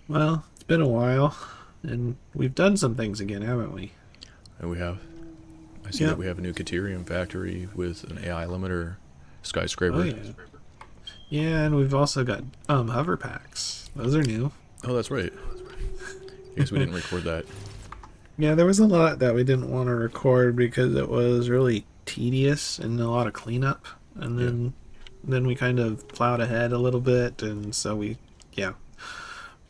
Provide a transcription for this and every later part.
Well, it's been a while, and we've done some things again, haven't we? And we have, I see that Yep. we have a new Caterium factory with an AI limiter, Oh skyscraper. yeah. Yeah, and we've also got hover packs. Those are new. Oh, that's right. I guess we didn't record that. Yeah, there was a lot that we didn't want to record because it was really tedious and a lot of cleanup. And Yeah. then we kind of plowed ahead a little bit, and so yeah,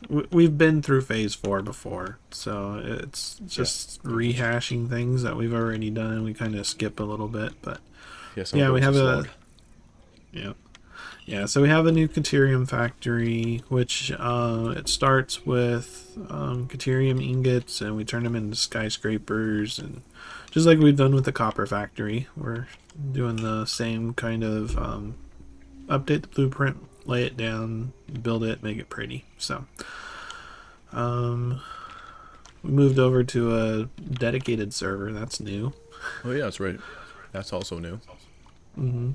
we've been through phase 4 before, so it's Yeah. just rehashing things that we've already done, and we kind of skip a little bit, but Yeah, some of yeah, it we was a have slog. yeah. Yeah, so we have a new Caterium factory, which it starts with Caterium ingots, and we turn them into skyscrapers, and just like we've done with the copper factory, we're doing the same kind of update the blueprint, lay it down, build it, make it pretty. So um, we moved over to a dedicated server. That's new. Oh, yeah, that's right. That's also new. hmm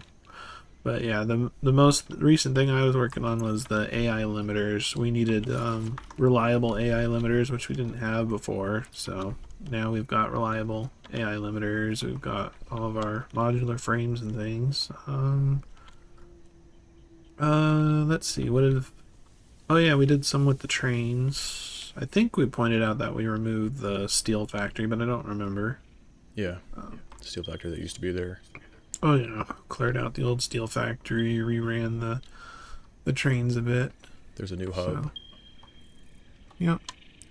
But yeah, the most recent thing I was working on was the AI limiters. We needed reliable AI limiters, which we didn't have before. So now we've got reliable AI limiters. We've got all of our modular frames and things. Let's see. What did? Oh yeah, we did some with the trains. I think we pointed out that we removed the steel factory, but I don't remember. Yeah. Steel factory that used to be there. Oh yeah, cleared out the old steel factory, reran the trains a bit. There's a new hub. So yep,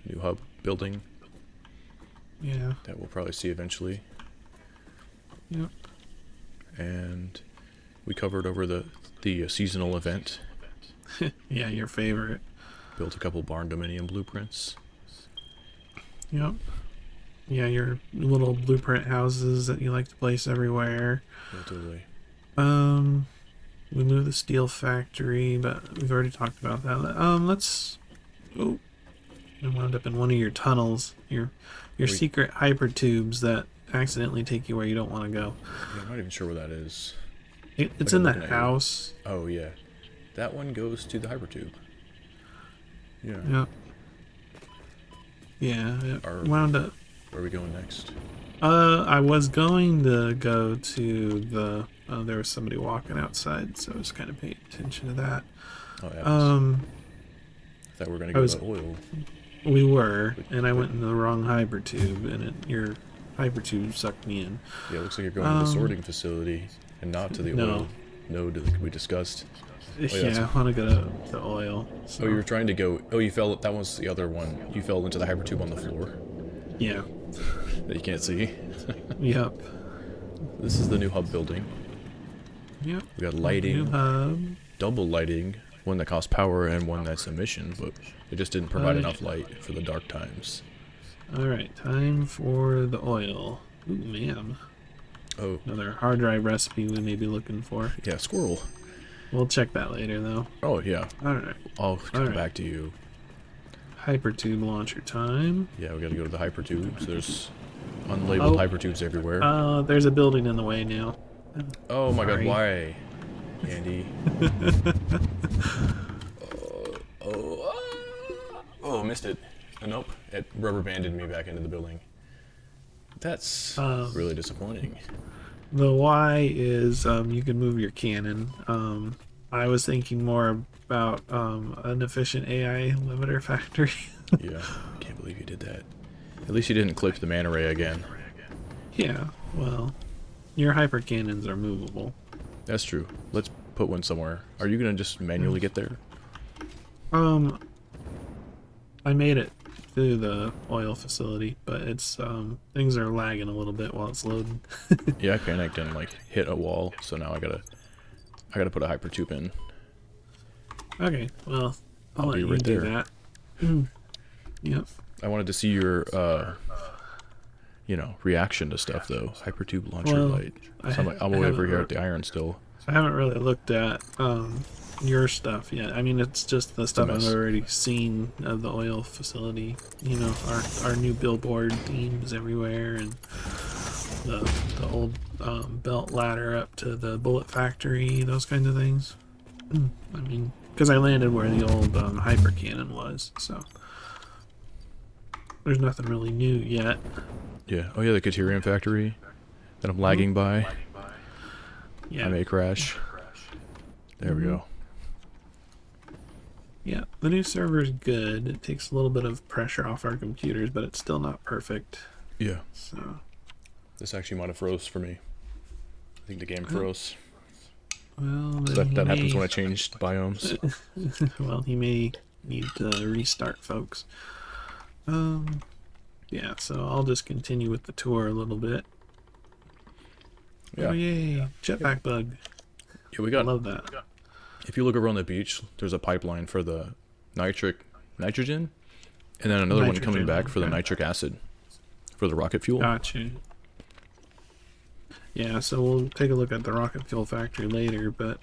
New hub building yeah, that we'll probably see eventually. yep. And we covered over the seasonal event. Yeah, your favorite. Built a couple barn dominion blueprints. Yep. Yeah, your little blueprint houses that you like to place everywhere. Yeah, totally. Um, we moved the steel factory, but we've already talked about that. Let's. Oh, I wound up in one of your tunnels. Your We, secret hyper tubes that accidentally take you where you don't want to go. yeah, I'm not even sure where that is. It's Like in I'm the looking at you. house. Oh, yeah. That one goes to the hypertube. Yeah. Yep. Yeah. Are It wound up. Where are we going next? I was going to go to the. There was somebody walking outside, so I was kind of paying attention to that. Oh, yeah. Um, I thought we were going I to go was. to the oil. We were, and I But went in the wrong hyper tube, and your hyper tube sucked me in. yeah, it looks like you're going to the Um, sorting facility and not to the no. oil node that we discussed. Oh, yeah. Yeah, I want to go to oil. Oh, So you were trying to go. Oh, you fell. That was the other one. You fell into the hypertube on the floor yeah. that you can't see. Yep. This is the new hub building. Yep. We got New lighting, hub. double lighting, one that costs power and one that's emission, but it just didn't provide Uh, enough light for the dark times. All right, time for the oil. Ooh, man. Oh, Another hard drive recipe we may be looking for. yeah, squirrel. We'll check that later, though. Oh, yeah. All right. I'll come right. back to you. Hypertube launcher time. Yeah, we gotta go to the hypertubes. There's unlabeled Oh. hypertubes everywhere. There's a building in the way now. Oh my god, sorry. why? Andy. Oh, missed it. Nope, it rubber banded me back into the building. That's really disappointing. The Y is you can move your cannon. I was thinking more about an efficient AI limiter factory. Yeah, I can't believe you did that. At least you didn't click the man array again. Yeah, well, your hyper cannons are movable. That's true. Let's put one somewhere. Are you gonna just manually get there? Um, I made it to the oil facility, but it's things are lagging a little bit while it's loading. Yeah, I panicked and like hit a wall, so now I gotta put a hypertube in. Okay, well, I'll I'll let be you right do there. that. Yep. I wanted to see your reaction to stuff though. Hypertube launcher Well, light. So I'm I way over haven't here at the iron still. I haven't really looked at your stuff yet. I mean, it's just the stuff I've mess. already seen of the oil facility. You know, our new billboard themes everywhere, and the old belt ladder up to the bullet factory, those kinds of things. I mean, because I landed where the old hyper cannon was, so there's nothing really new yet. Yeah. Oh yeah, the Caterium factory that I'm lagging by. Yeah. I may crash. There we go. Yeah, the new server is good. It takes a little bit of pressure off our computers, but it's still not perfect. Yeah. So, This actually might have froze for me. I think the game froze. well, So that happens when I changed biomes. well, he may need to restart, folks. Yeah, so I'll just continue with the tour a little bit. Yeah. Oh, yay. Jetpack bug. Yeah, we I got. love that. If you look over on the beach, there's a pipeline for the nitrogen, and then another one coming back for the nitric acid, for the rocket fuel. Gotcha. Yeah, so we'll take a look at the rocket fuel factory later, but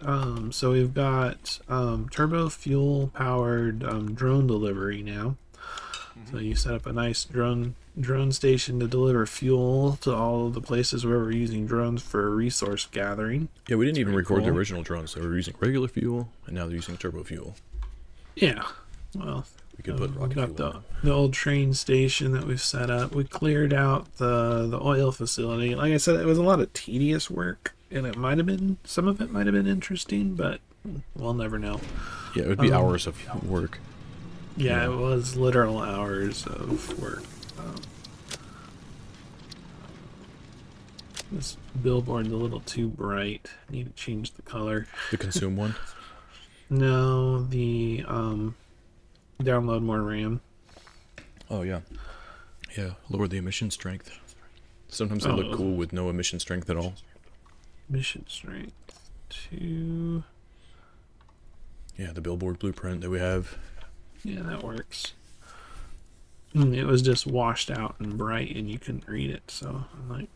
so we've got turbo fuel powered drone delivery now. So you set up a nice drone station to deliver fuel to all of the places where we're using drones for resource gathering. Yeah, we didn't even record the cool. original drones. They were using regular fuel, and now they're using turbo fuel. Yeah, well, We could put we've rocket got fuel on. the old train station that we've set up. We cleared out the oil facility. Like I said, it was a lot of tedious work, and it might have been, some of it might have been interesting, but we'll never know. Yeah, it would be hours of work. Yeah, it was literal hours of work. This billboard's a little too bright. Need to change the color. The consume one. No, the download more RAM. Oh yeah, yeah. Lower the emission strength. Sometimes they look cool with no emission strength at all. Mission strength 2. Yeah, the billboard blueprint that we have. Yeah, that works. It was just washed out and bright, and you couldn't read it. So I'm like,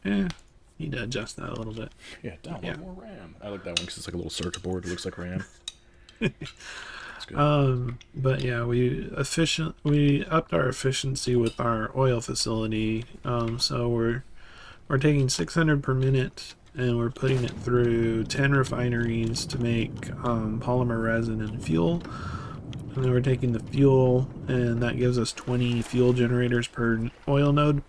need to adjust that a little bit. Yeah, download more RAM. I like that one because it's like a little circuit board. It looks like RAM. It's good. But yeah, we upped our efficiency with our oil facility. So we're taking 600 per minute, and we're putting it through 10 refineries to make polymer resin and fuel. And then we're taking the fuel, and that gives us 20 fuel generators per oil node.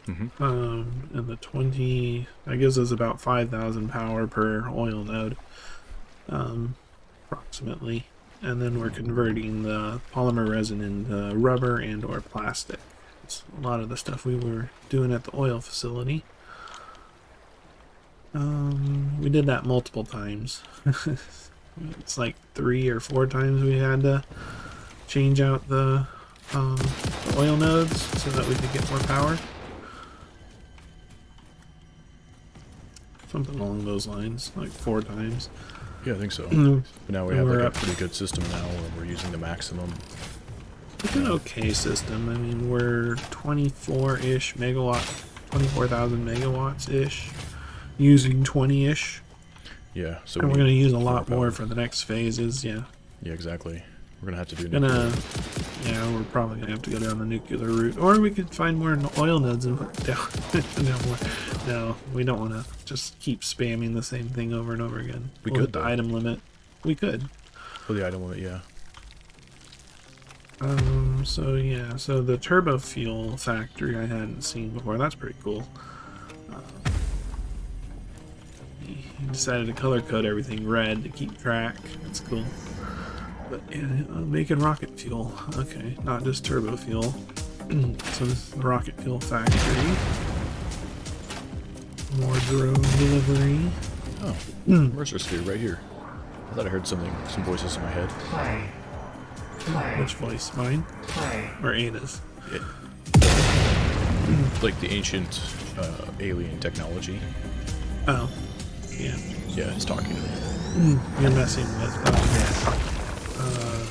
And the 20, that gives us about 5,000 power per oil node, approximately. And then we're converting the polymer resin into rubber and or plastic. It's a lot of the stuff we were doing at the oil facility. We did that multiple times. It's like 3 or 4 times we had to change out the oil nodes so that we could get more power. Something along those lines, like 4 times. Yeah, I think so. But now we have like we're a up. pretty good system now where we're using the maximum. It's an okay system. I mean, we're 24-ish megawatt, 24,000 megawatts-ish, using 20-ish. Yeah, so And we're need going to use a lot power. more for the next phases, yeah. Yeah, exactly. We're gonna have to do. Yeah, we're probably going to have to go down the nuclear route. Or we could find more oil nodes and put down. No, we don't want to just keep spamming the same thing over and over again. We We'll could, hit the though. item limit. We could. For the item limit, yeah. So the turbo fuel factory I hadn't seen before. That's pretty cool. He decided to color code everything red to keep track. That's cool. But yeah, making rocket fuel. Okay, not just turbo fuel. So this is the rocket fuel factory. More drone delivery. Oh, Mercer sphere right here. I thought I heard some voices in my head. Which voice? Mine? Or Ada's? Like the ancient alien technology. Oh, yeah. Yeah, it's talking to me. You're messing with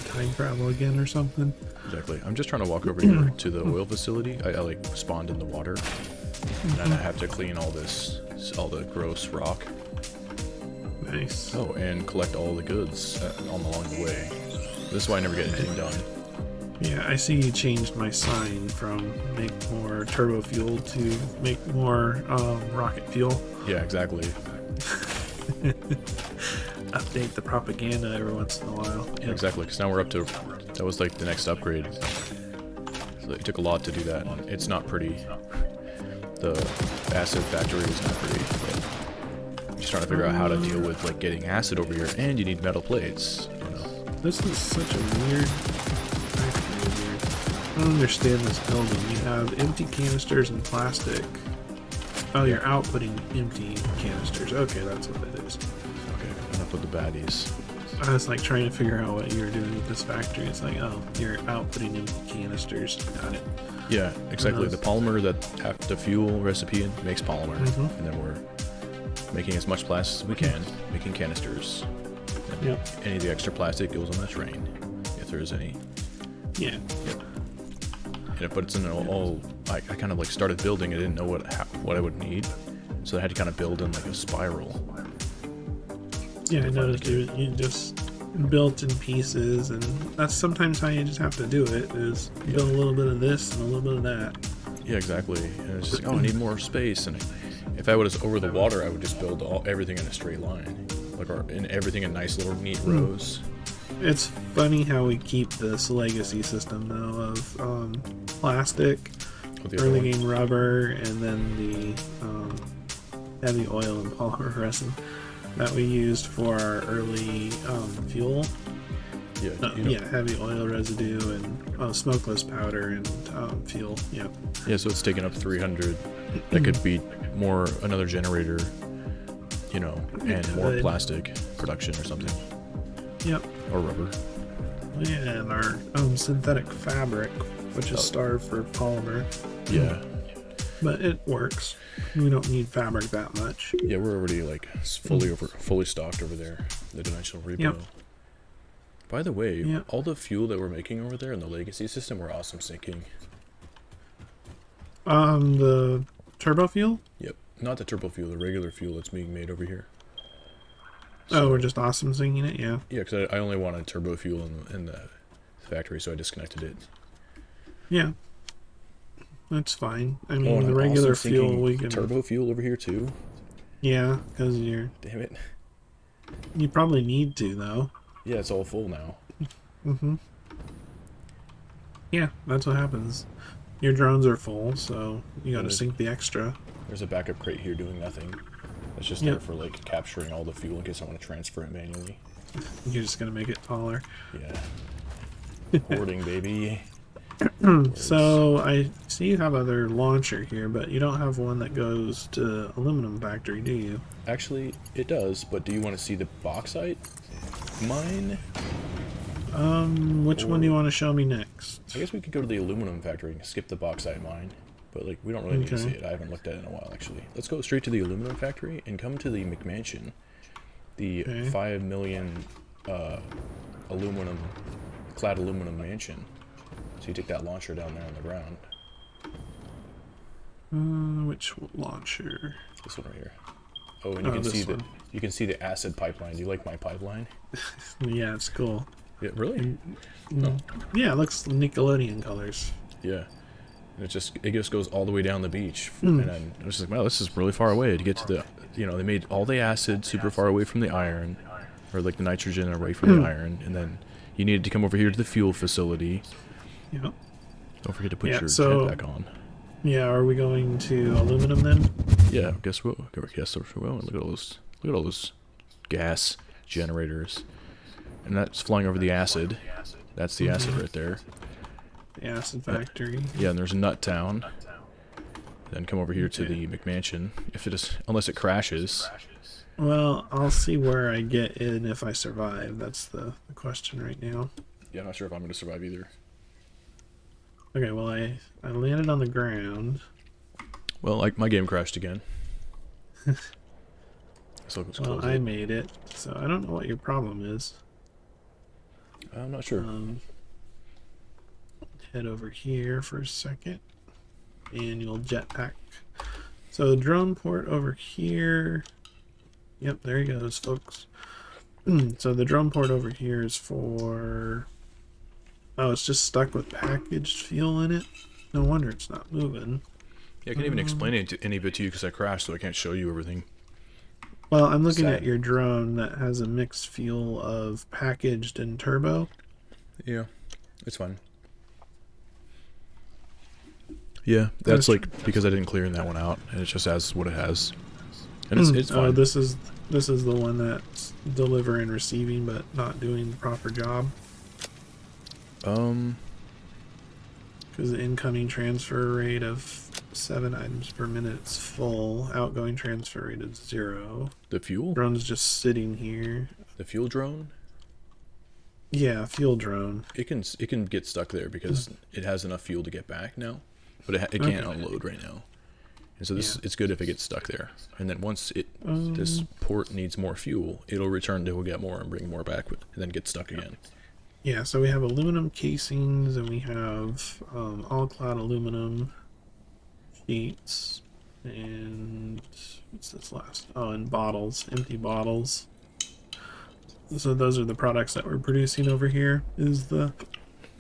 time travel again or something? Exactly. I'm just trying to walk over here to the oil facility. I like spawned in the water, and I have to clean all the gross rock. Nice. Oh, and collect all the goods along the way. This is why I never get anything done. Yeah, I see you changed my sign from make more turbo fuel to make more rocket fuel. Yeah, exactly. Update the propaganda every once in a while. Yep. Exactly, because now we're up to, that was like the next upgrade. So it took a lot to do that. And it's not pretty. The acid factory is not pretty. But I'm just trying to figure out how to deal with like getting acid over here, and you need metal plates. You know. This is such a weird factory here. I don't understand this building. You have empty canisters and plastic. Oh, you're outputting empty canisters. Okay, that's what it is. Okay, enough with the baddies. I was like trying to figure out what you were doing with this factory. It's like, oh, you're outputting empty canisters. Got it. Yeah, exactly. The polymer that have the fuel recipe makes polymer, and then we're making as much plastic as we can, making canisters. And any of the extra plastic goes on the train, if there is any. Yeah. Yeah, but it's in all. I kind of like started building. I didn't know what I would need, so I had to kind of build in like a spiral. Yeah, I noticed you just built in pieces, and that's sometimes how you just have to do it, is build a little bit of this and a little bit of that. Yeah, exactly. And it's just like, oh, I need more space. And if I was over the water, I would just build everything in a straight line, like everything in nice little neat rows. It's funny how we keep this legacy system though of plastic, early game rubber, and then the heavy oil and polymer resin that we used for our early fuel. Yeah, heavy oil residue and smokeless powder and fuel. Yeah. Yeah, so it's taken up 300. That could be another generator, you know, and more plastic production or something. Yep. Or rubber. Yeah, and our synthetic fabric, which is starved for polymer. Yeah. But it works. We don't need fabric that much. Yeah, we're already like fully stocked over there. The dimensional repo. Yep. By the way, all the fuel that we're making over there in the legacy system, we're awesome sinking. The turbo fuel? Yep. Not the turbo fuel, the regular fuel that's being made over here. So, we're just awesome sinking it, yeah. Yeah, because I only wanted turbo fuel in the factory, so I disconnected it. Yeah. That's fine. I mean, the regular fuel we can... Turbo fuel over here, too? Yeah, because you're... Damn it. You probably need to, though. Yeah, it's all full now. Yeah, that's what happens. Your drones are full, so you gotta sink the extra. There's a backup crate here doing nothing. It's just there for, like, capturing all the fuel in case I want to transfer it manually. You're just gonna make it taller. Yeah. Hoarding, baby. So, I see you have other launcher here, but you don't have one that goes to aluminum factory, do you? Actually, it does, but do you want to see the bauxite mine? Which one do you want to show me next? I guess we could go to the aluminum factory and skip the bauxite mine. But, like, we don't really need to see it. I haven't looked at it in a while, actually. Let's go straight to the aluminum factory and come to the McMansion. The 5 million clad aluminum mansion. So you take that launcher down there on the ground. Which launcher? This one right here. Oh, and you can see the acid pipeline. Do you like my pipeline? Yeah, it's cool. Yeah, really? Yeah, it looks Nickelodeon colors. Yeah. And it just goes all the way down the beach. And then I was like, wow, this is really far away to get to the, you know, they made all the acid super far away from the iron, or like the nitrogen away from the iron, and then you needed to come over here to the fuel facility. Yeah. Don't forget to put your tent back on. Yeah, are we going to aluminum then? Yeah, guess we'll. Yes, we will. Look at all those gas generators, and that's flying over the acid. That's the acid right there. The acid factory. Yeah, and there's Nut Town. Then come over here to the McMansion. Unless it crashes. Well, I'll see where I get in if I survive. That's the question right now. Yeah, I'm not sure if I'm going to survive either. Okay, well, I landed on the ground. Well, like my game crashed again. So well, I made it, so I don't know what your problem is. I'm not sure. Head over here for a second, and you'll jetpack. So the drone port over here. Yep, there he goes, folks. So the drone port over here is for... Oh, it's just stuck with packaged fuel in it? No wonder it's not moving. Yeah, I can't even explain any of it to you because I crashed, so I can't show you everything. Well, I'm looking at your drone that has a mixed fuel of packaged and turbo. Yeah, it's fine. Yeah, I was that's like because I didn't clear that one out, and it just has what it has, and it's oh, fine. this is the one that's delivering, receiving, but not doing the proper job. Um, Because the incoming transfer rate of 7 items per minute is full. Outgoing transfer rate is 0. the fuel, Drone's just sitting here. the fuel drone, Yeah, fuel drone. it can get stuck there because it has enough fuel to get back now, but it can't Okay. unload right now. And so Yeah. it's good if it gets stuck there. And then once this Um, port needs more fuel, it'll return to get more and bring more back, and then get stuck again. yeah, so we have aluminum casings and we have all clad aluminum sheets. And what's this last? Oh, and bottles, empty bottles. So those are the products that we're producing over here. Is the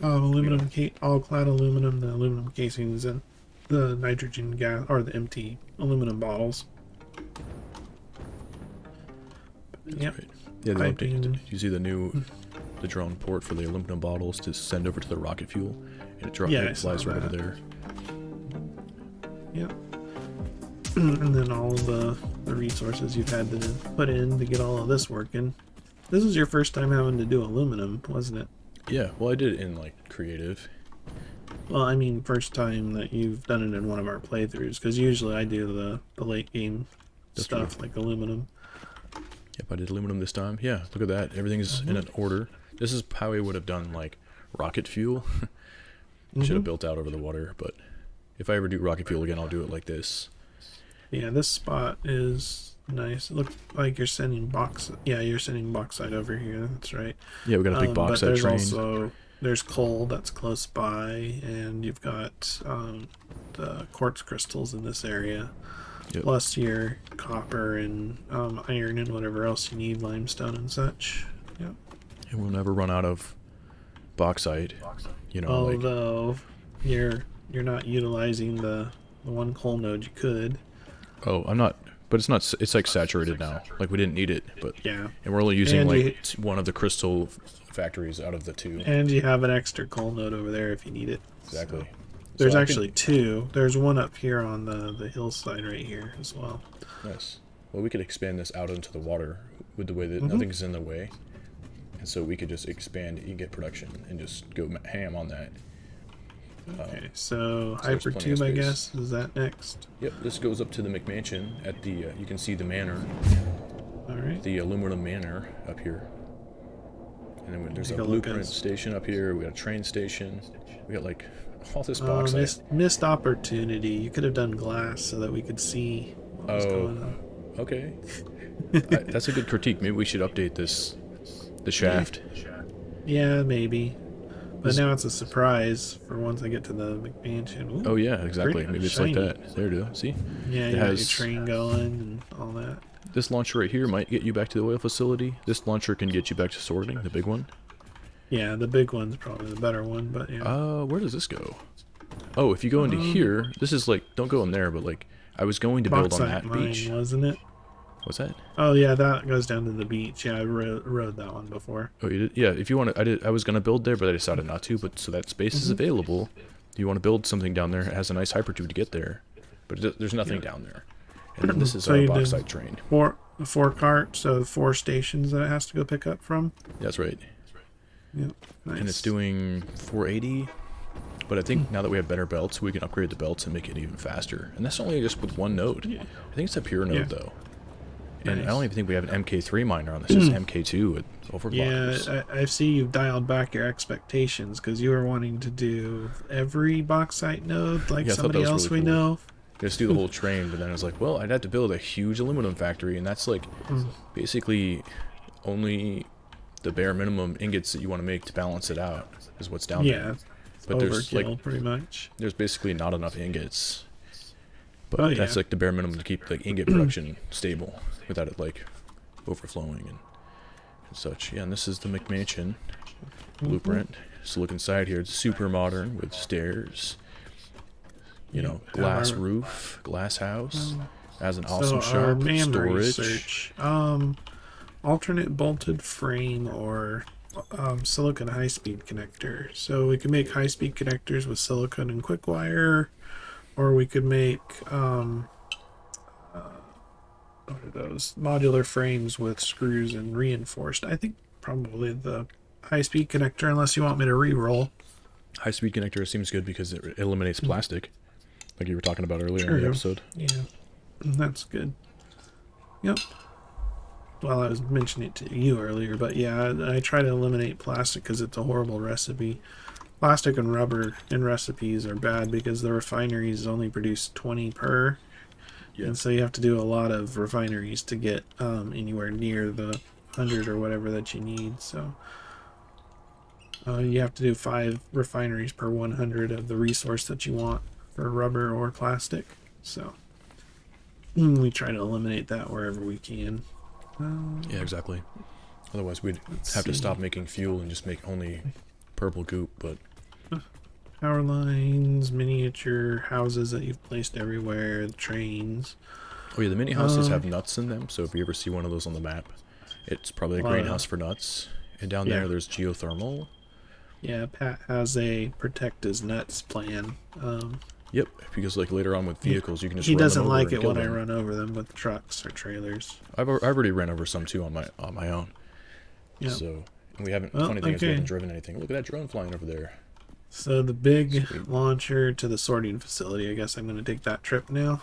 aluminum, all clad aluminum, the aluminum casings, and the nitrogen gas, or the empty aluminum bottles. Yep. Right. Yeah, they Piping. updated. You see the drone port for the aluminum bottles to send over to the rocket fuel, and Yeah, I it saw flies right over that. there. Yep. And then all of the resources you've had to put in to get all of this working. This is your first time having to do aluminum, wasn't it? Yeah, well, I did it in like creative. Well, I mean, first time that you've done it in one of our playthroughs, because usually I do the late game That's stuff like aluminum. Yep, I did aluminum this time. Yeah, look at that. Everything's in an order. This is how I would have done like rocket fuel. Should have built out over the water, but if I ever do rocket fuel again, I'll do it like this. Yeah, this spot is nice. It looks like you're sending Yeah, you're sending bauxite over here. That's right. Yeah, we got a big But bauxite there's train. also there's coal that's close by, and you've got the quartz crystals in this area, Yep. plus your copper and iron and whatever else you need, limestone and such. Yep. And we'll never run out of bauxite. You know, like Although you're not utilizing the one coal node you could. oh, I'm not. But it's not. It's like saturated now. Like we didn't need it, but Yeah. and we're only using And like one of the crystal factories out of the two. And you have an extra coal node over there if you need it. Exactly. So, there's So I actually two. There's one up here on the hillside right here as well. Nice. Well, we could expand this out into the water with the way that nothing's in the way, and so we could just expand ingot production and just go ham on that. Okay, so there's plenty of Hypertube, I space. guess, is that next? Yep, this goes up to the McMansion at the. You can see the manor, All right. the aluminum manor up here, and then there's Take a a look blueprint at- station up here. We got a train station. We got like all this Oh, bauxite. missed opportunity. You could have done glass so that we could see what was going on. Okay. That's a good critique. Maybe we should update the shaft. Yeah, maybe. But This- now it's a surprise for once I get to the McMansion. Ooh, Oh yeah, exactly. pretty Maybe it's shiny. like that. There it is. See, Yeah, it you got your has- train going and all that. this launcher right here might get you back to the oil facility. This launcher can get you back to sorting, the big one. Yeah, the big one's probably the better one, but yeah. Where does this go? Oh, if you go into here, this is like, don't go in there, but like, I was going to build on Bauxite that mine, beach. wasn't it? What's that? Oh yeah, that goes down to the beach. Yeah, I rode that one before. Oh, you did? Yeah, if you want to, I was going to build there, but I decided not to, but so that space is available. If you want to build something down there, it has a nice hypertube to get there, but there's nothing down there. And then this is So our you did- bauxite train. Four carts, so 4 stations that it has to go pick up from. That's right. Yep, nice. And it's doing 480. But I think now that we have better belts, we can upgrade the belts and make it even faster. And that's only just with one node. Yeah. I think it's a pure node Yeah. though. And I Nice. don't even think we have an MK3 miner on this. It's MK2 with overclockers. Yeah, I see you've dialed back your expectations because you were wanting to do every bauxite node like Yeah, I thought somebody that was else really we cool. know. Just do the whole train, but then I was like, well, I'd have to build a huge aluminum factory, and that's like basically only the bare minimum ingots that you want to make to balance it out is what's down Yeah, there. But there's overkill like pretty much. there's basically not enough ingots. But Oh, that's yeah. like the bare minimum to keep like ingot production stable without it like overflowing and such. Yeah, and this is the McMansion blueprint. So look inside here. It's super modern with stairs. You know, Yeah, glass our- roof, glass house. Has an awesome So our shop, man storage. research, alternate bolted frame or silicon high-speed connector. So we can make high-speed connectors with silicon and quick wire, or we could make what are those modular frames with screws and reinforced. I think probably the high-speed connector, unless you want me to re-roll. High speed connector seems good because it eliminates plastic, like you were talking about earlier in the True. episode. Yeah, that's good. Yep. Well, I was mentioning it to you earlier, but yeah, I try to eliminate plastic because it's a horrible recipe. Plastic and rubber in recipes are bad because the refineries only produce 20 per, Yeah. and so you have to do a lot of refineries to get anywhere near the 100 or whatever that you need. So you have to do 5 refineries per 100 of the resource that you want for rubber or plastic. So we try to eliminate that wherever we can. Yeah, exactly. Otherwise, we'd Let's have to see. stop making fuel and just make only purple goop. But Power lines, miniature houses that you've placed everywhere, the trains. oh yeah, the mini houses have Um, nuts in them. So if you ever see one of those on the map, it's probably a a lot greenhouse of, for nuts. And down yeah, there, there's geothermal. yeah. Pat has a protect his nuts plan. Yep, because like later on with He, vehicles, you can just he run them doesn't over like and it kill when I them. run over them with trucks or trailers. I've already ran over some too on my own. Yeah. So and we haven't. Well, Funny thing is, we okay. haven't driven anything. Look at that drone flying over there. So the big Sweet. launcher to the sorting facility. I guess I'm going to take that trip now.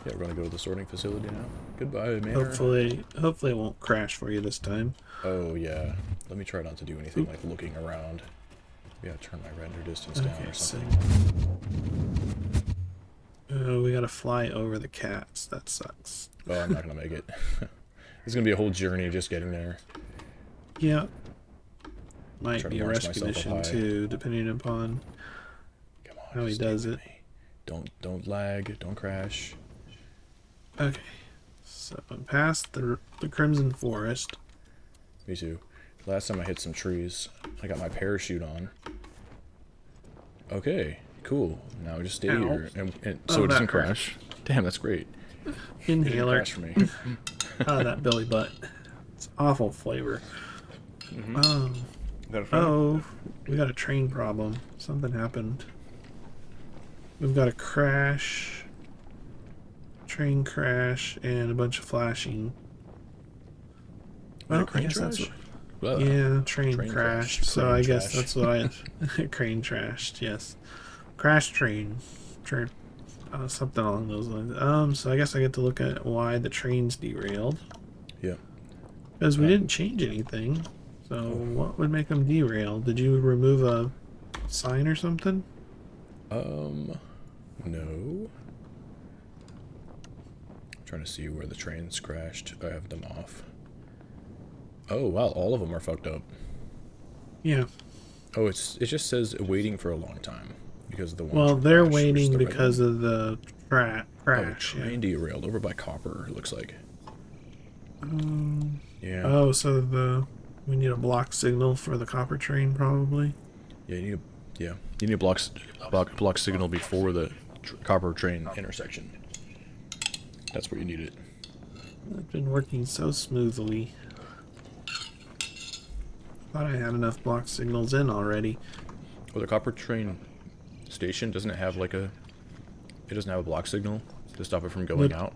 Yeah, we're gonna go to the sorting facility now. Goodbye, Manor. Hopefully it won't crash for you this time. Oh yeah. Let me try not to do anything like looking around. Yeah, turn my render distance down Okay, or so something. we got to fly over the cats. That sucks. Oh, I'm not gonna make it. It's gonna be a whole journey just getting there. Yeah. Might Try be to a launch rescue myself up mission high. too, depending upon Come on. how he just stay does with it. me. Don't lag. Don't crash. Okay. So I'm past the Crimson Forest. Me too. Last time I hit some trees, I got my parachute on. Okay, cool. Now just stay Ow. here, and Oh, so it that doesn't hurt. crash. Damn, that's great. It didn't Inhaler. crash for me. Oh, that Billy butt. It's awful flavor. Um. Got a friend? Oh, we got a train problem. Something happened. We've got a crash, train crash, and a bunch of flashing. Well, I crane guess that's trash? what. Yeah, train Train crashed. crash. So Crane I guess trash. that's what I. Crane trashed. Yes, crash train. Train. Something along those lines. So I guess I get to look at why the train's derailed. Yeah. Because we didn't change anything. So what would make them derail? Did you remove a sign or something? No. I'm trying to see where the trains crashed. I have them off. Oh wow, all of them are fucked up. Yeah. Oh, it just says waiting for a long time because of the one. Well, they're crash, which is waiting the red because one. of the crash. Oh, train derailed over by copper. It looks like. Yeah. Oh, so we need a block signal for the copper train, probably. Yeah. You need a block signal before the copper train intersection. That's where you need it. It's been working so smoothly. Thought I had enough block signals in already. Well, the copper train station doesn't it have like a? It doesn't have a block signal to stop it from going But out.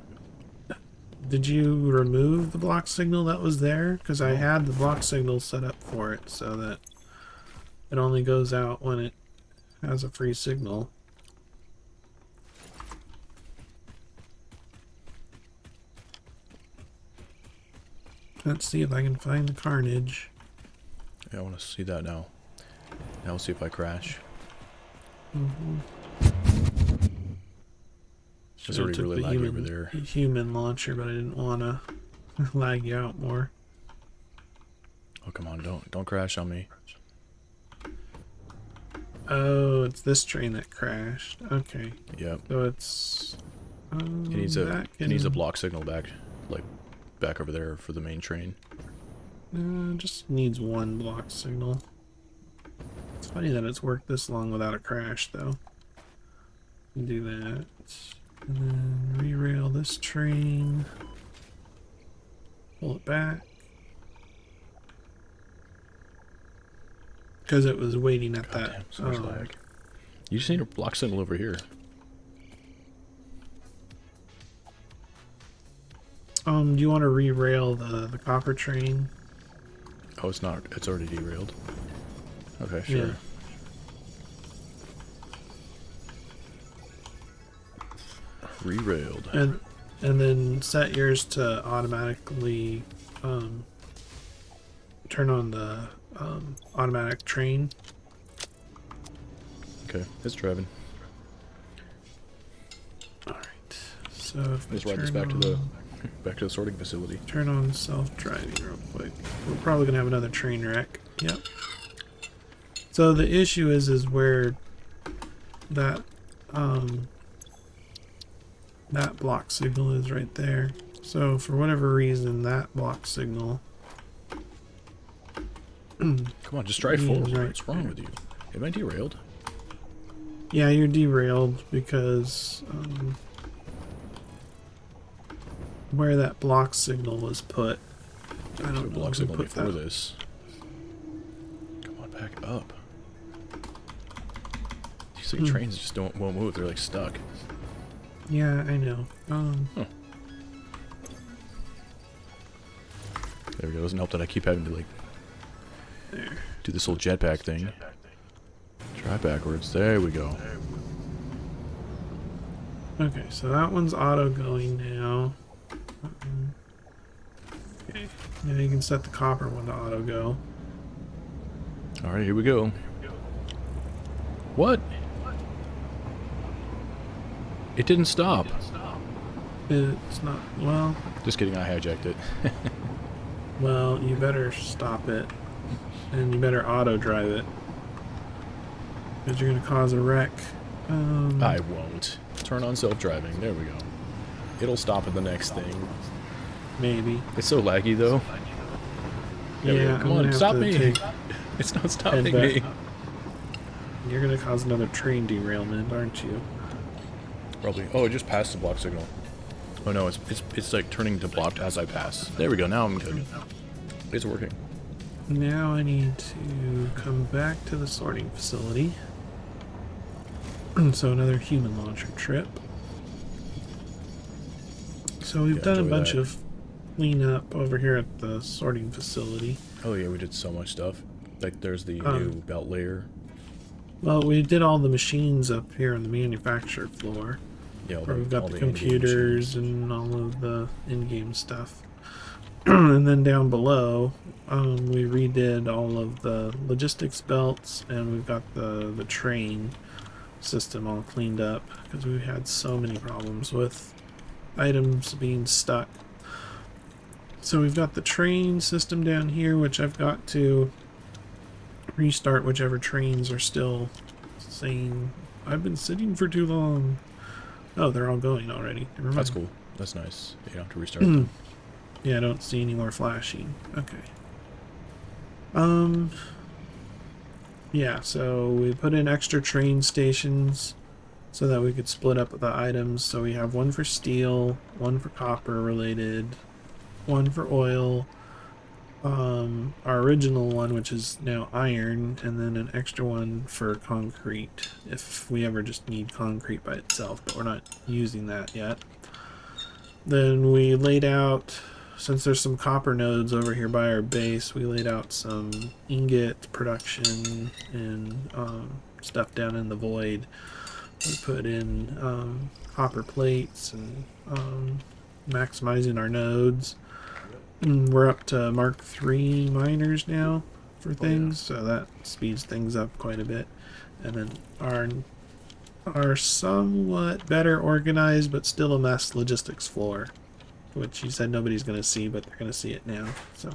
did you remove the block signal that was there? Because I had the block signal set up for it so that it only goes out when it has a free signal. Let's see if I can find the carnage. Yeah, I want to see that now. Now we'll see if I crash. It's already really laggy over there. Human launcher, but I didn't want to lag you out more. Oh come on! Don't crash on me. Oh, it's this train that crashed. Okay, Yep. so it's. It needs a block signal back over there for the main train. Just needs one block signal. It's funny that it's worked this long without a crash, though. Do that, and then re-rail this train. Pull it back. Because it was waiting at God that. damn, so much lag. You just need a block signal over here. Do you want to re-rail the copper train? Oh, it's not. It's already derailed. Okay, Yeah. sure. Re-railed. And then set yours to automatically turn on the automatic train. Okay, it's driving. All right. So if Let's I ride this turn back to the sorting facility. turn on self-driving real quick. We're probably gonna have another train wreck. Yep. So the issue is where that that block signal is right there. So for whatever reason, that block signal. Come on, just drive Yeah, forward. right. What's wrong with you? Am I derailed? Yeah, you're derailed because where that block signal was put. I don't know Block who signal put before that. this. Come on, back up. These like, trains just won't move. They're like stuck. Yeah, I know. Huh. There we go. Doesn't help that I keep having to like There. do this little jetpack thing. Try backwards. There we go. Okay, so that one's auto going now. Okay, now you can set the copper one to auto go. Alright, here we go. What? It didn't stop. It's not, well, Just kidding, I hijacked it. well, you better stop it. And you better auto drive it. Because you're going to cause a wreck. I won't. Turn on self-driving. There we go. It'll stop at the next thing. Maybe. It's so laggy, though. There we go. Yeah, Come I'm on, gonna stop have to me. take It's not stopping head me. back. You're going to cause another train derailment, aren't you? Probably. Oh, it just passed the block signal. Oh no, it's like turning to blocked as I pass. There we go. Now I'm good. It's working. Now I need to come back to the sorting facility. So another human launcher trip. So we've done a enjoy bunch that. of cleanup over here at the sorting facility. Oh yeah, we did so much stuff. Like there's the new belt layer. Well, we did all the machines up here on the manufacturer floor. Yeah, Where we've got all the in-game computers machines. and all of the in-game stuff. And then down below, we redid all of the logistics belts, and we've got the train system all cleaned up because we had so many problems with items being stuck. So we've got the train system down here, which I've got to restart whichever trains are still saying I've been sitting for too long. Oh, they're all going already. Never mind. That's cool. That's nice. You don't have to restart them. Yeah, I don't see any more flashing. Okay. Yeah, so we put in extra train stations so that we could split up the items. So we have one for steel, one for copper related, one for oil, our original one, which is now iron, and then an extra one for concrete if we ever just need concrete by itself, but we're not using that yet. Then we laid out, since there's some copper nodes over here by our base, we laid out some ingot production and stuff down in the void. We put in copper plates and maximizing our nodes. We're up to Mark III miners now for things, so that speeds things up quite a bit. And then our somewhat better organized but still a mess logistics floor, which you said nobody's going to see, but they're going to see it now. So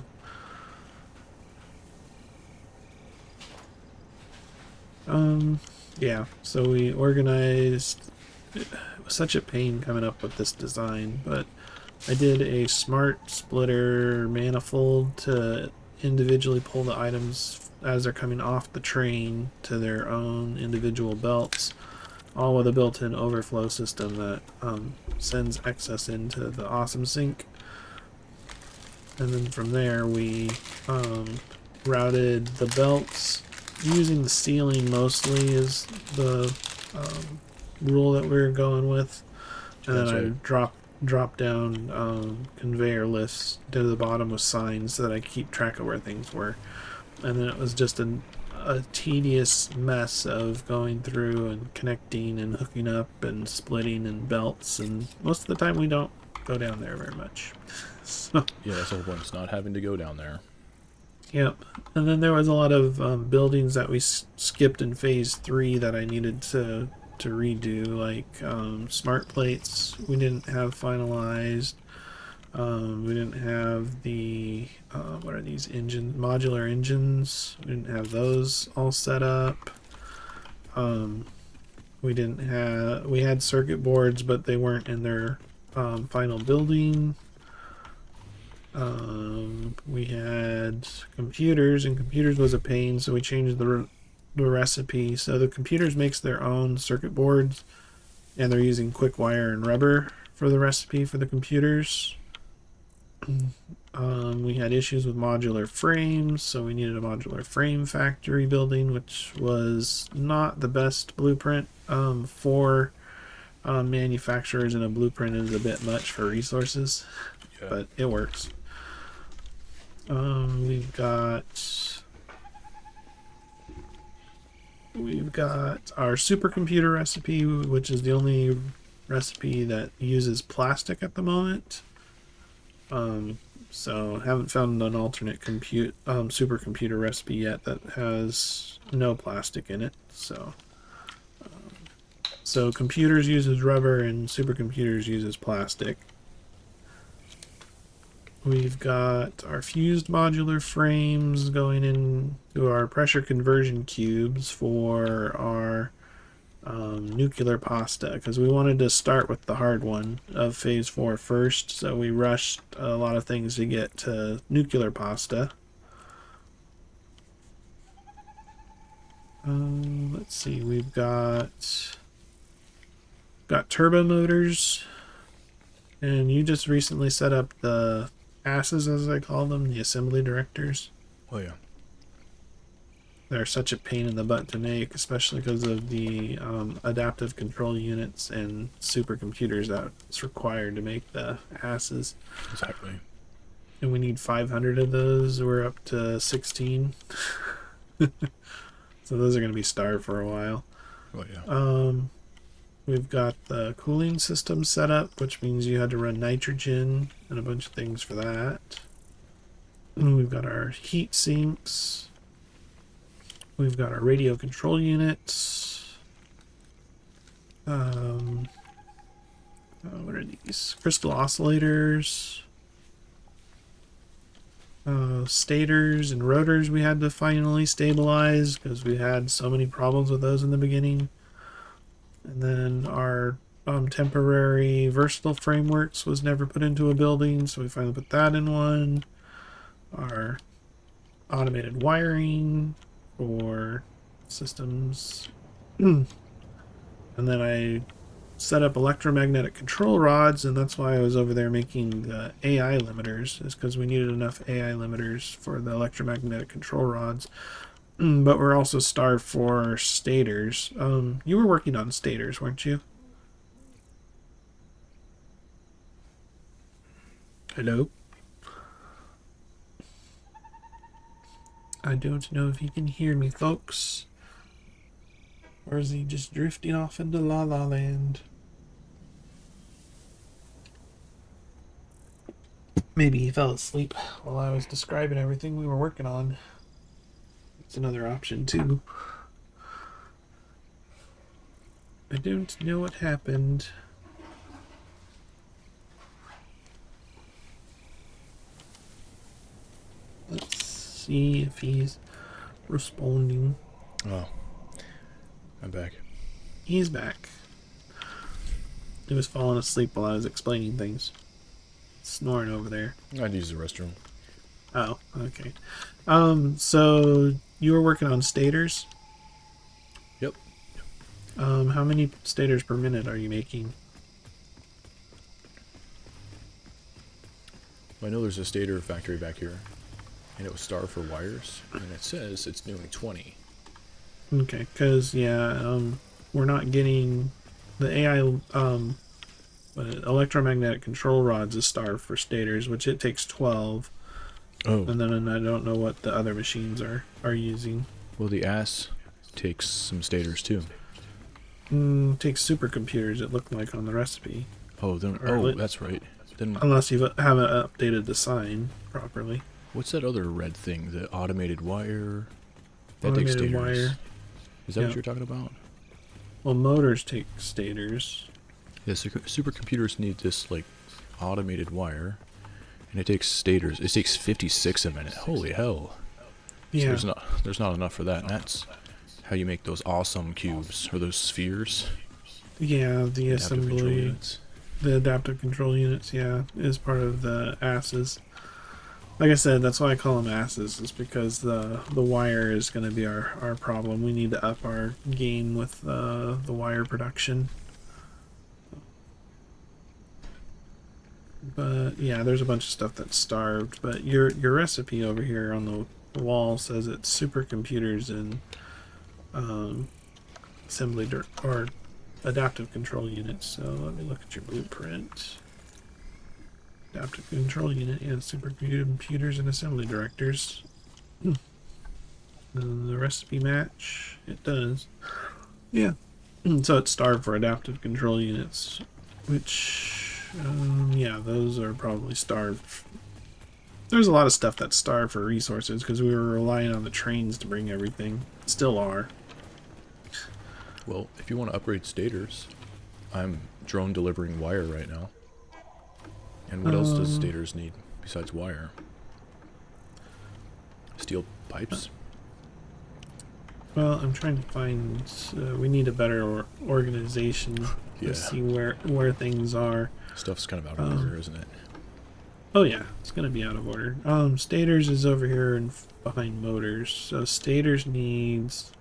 yeah, so we organized. It was such a pain coming up with this design, but I did a smart splitter manifold to individually pull the items as they're coming off the train to their own individual belts, all with a built-in overflow system that sends excess into the awesome sink. And then from there we routed the belts using the ceiling mostly is the rule that we're going with. And That's then I right. drop down conveyor lifts to the bottom with signs so that I keep track of where things were. And then it was just a tedious mess of going through and connecting and hooking up and splitting and belts. And most of the time we don't go down there very much. So, Yeah, that's the whole point. It's not having to go down there. yep. And then there was a lot of buildings that we skipped in phase 3 that I needed to redo, like smart plates we didn't have finalized. We didn't have the what are these engines? Modular engines. We didn't have those all set up. We didn't have. We had circuit boards, but they weren't in their final building. We had computers, and computers was a pain, so we changed the recipe. So the computers makes their own circuit boards, and they're using quick wire and rubber for the recipe for the computers. We had issues with modular frames, so we needed a modular frame factory building, which was not the best blueprint for manufacturers, and a blueprint is a bit much for resources, Yeah. but it works. We've got our supercomputer recipe, which is the only recipe that uses plastic at the moment. So haven't found an alternate supercomputer recipe yet that has no plastic in it. So computers uses rubber and supercomputers uses plastic. We've got our fused modular frames going into our pressure conversion cubes for our nuclear pasta, because we wanted to start with the hard one of phase 4 first, so we rushed a lot of things to get to nuclear pasta. Let's see, we've got turbo motors, and you just recently set up the asses, as I call them, the assembly directors. Oh yeah. They're such a pain in the butt to make, especially because of the adaptive control units and supercomputers that's required to make the asses. Exactly. And we need 500 of those. We're up to 16. So those are going to be starved for a while. Oh yeah. We've got the cooling system set up, which means you had to run nitrogen and a bunch of things for that. And we've got our heat sinks. We've got our radio control units. What are these? Crystal oscillators. Stators and rotors we had to finally stabilize because we had so many problems with those in the beginning. And then our temporary versatile frameworks was never put into a building, so we finally put that in one. Our automated wiring for systems. And then I set up electromagnetic control rods, and that's why I was over there making the AI limiters, is because we needed enough AI limiters for the electromagnetic control rods. But we're also starved for stators. You were working on stators, weren't you? Hello? I don't know if he can hear me, folks. Or is he just drifting off into La La Land? Maybe he fell asleep while I was describing everything we were working on. It's another option, too. I don't know what happened. Let's see if he's responding. Oh, I'm back. He's back. He was falling asleep while I was explaining things. Snoring over there. I'd use the restroom. Oh, okay. So you were working on stators? Yep. How many stators per minute are you making? I know there's a stator factory back here, and it was starved for wires, and it says it's doing 20. Okay, because, yeah, we're not getting the AI But electromagnetic control rods is starved for stators, which it takes 12. Oh, And then I don't know what the other machines are using. well, the ass takes some stators too. Takes supercomputers, it looked like on the recipe. Oh, then Or that's right. Then unless you haven't updated the sign properly. what's that other red thing? The automated wire. That takes Automated stators. wire. Is that Yeah. what you're talking about? Well, motors take stators. Yeah, supercomputers need this like automated wire, and it takes stators. It takes 56 a minute. Holy hell! So Yeah. there's not enough for that. And that's how you make those awesome cubes or those spheres. Yeah, the Adaptive control assembly, units. the adaptive control units, yeah, is part of the asses. Like I said, that's why I call them asses, is because the wire is going to be our problem. We need to up our gain with the wire production. But yeah, there's a bunch of stuff that's starved. But your recipe over here on the wall says it's supercomputers and assembly or adaptive control units. So let me look at your blueprint. Adaptive control unit and supercomputers and assembly directors. The recipe match, it does. Yeah. So it's starved for adaptive control units, which, yeah, those are probably starved. There's a lot of stuff that's starved for resources because we were relying on the trains to bring everything. Still are. Well, if you want to upgrade stators, I'm drone delivering wire right now. And what else does stators need besides wire? Steel pipes? Well, I'm trying to find. We need a better organization Yeah. to see where things are. Stuff's kind of out of order, isn't it? Oh yeah, it's gonna be out of order. Stators is over here and behind motors. So stators needs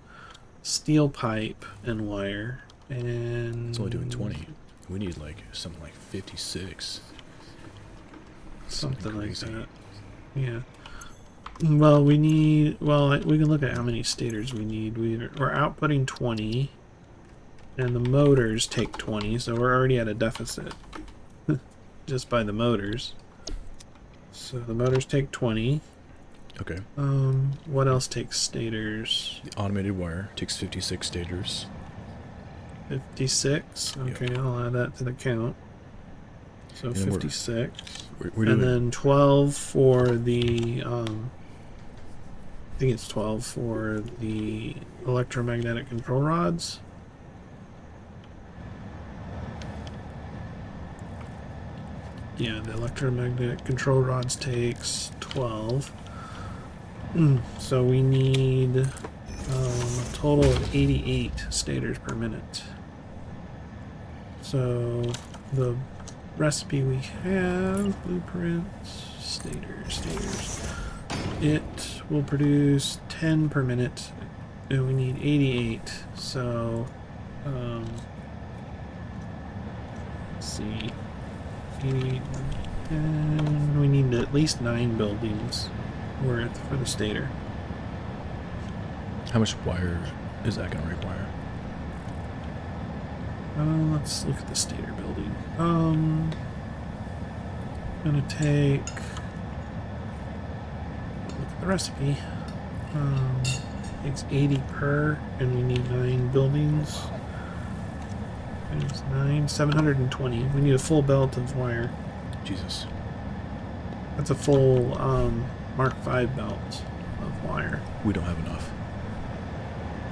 steel pipe and wire, and It's only doing 20. We need like something like 56. something like crazy. that. Yeah. Well, we need. Well, we can look at how many stators we need. We're outputting 20, and the motors take 20, so we're already at a deficit just by the motors. So the motors take 20. Okay. What else takes stators? The automated wire takes 56 stators. 56. Okay, Yep. I'll add that to the count. So And then we're- 56. We're doing And then 12 for the, I think it's 12 for the electromagnetic control rods. Yeah, the electromagnetic control rods takes 12. So we need a total of 88 stators per minute. So the recipe we have, blueprint, stators. It will produce 10 per minute, and we need 88. So, let's see, 88, and we need at least 9 buildings worth for the stator. How much wire is that going to require? Let's look at the stator building. Gonna take. Look at the recipe. Takes 80 per, and we need 9 buildings. Times 9, 720. We need a full belt of wire. Jesus. That's a full Mark V belt of wire. We don't have enough.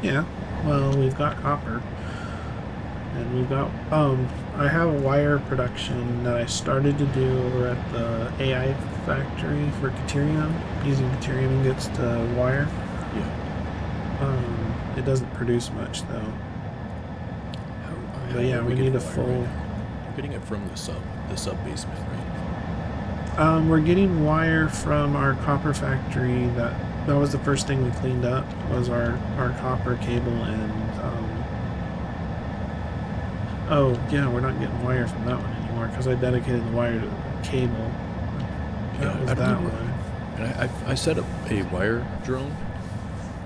Yeah. Well, we've got copper. And we've got, I have a wire production that I started to do over at the AI factory for Caterium, using Caterium ingots to wire. Yeah. It doesn't produce much though. But yeah, are we getting need a wire full. right now? We're getting it from the sub basement, right? We're getting wire from our copper factory. That was the first thing we cleaned up, was our copper cable and oh yeah, we're not getting wire from that one anymore because I dedicated the wire to the cable. That was I that remember. one. And I set up a wire drone,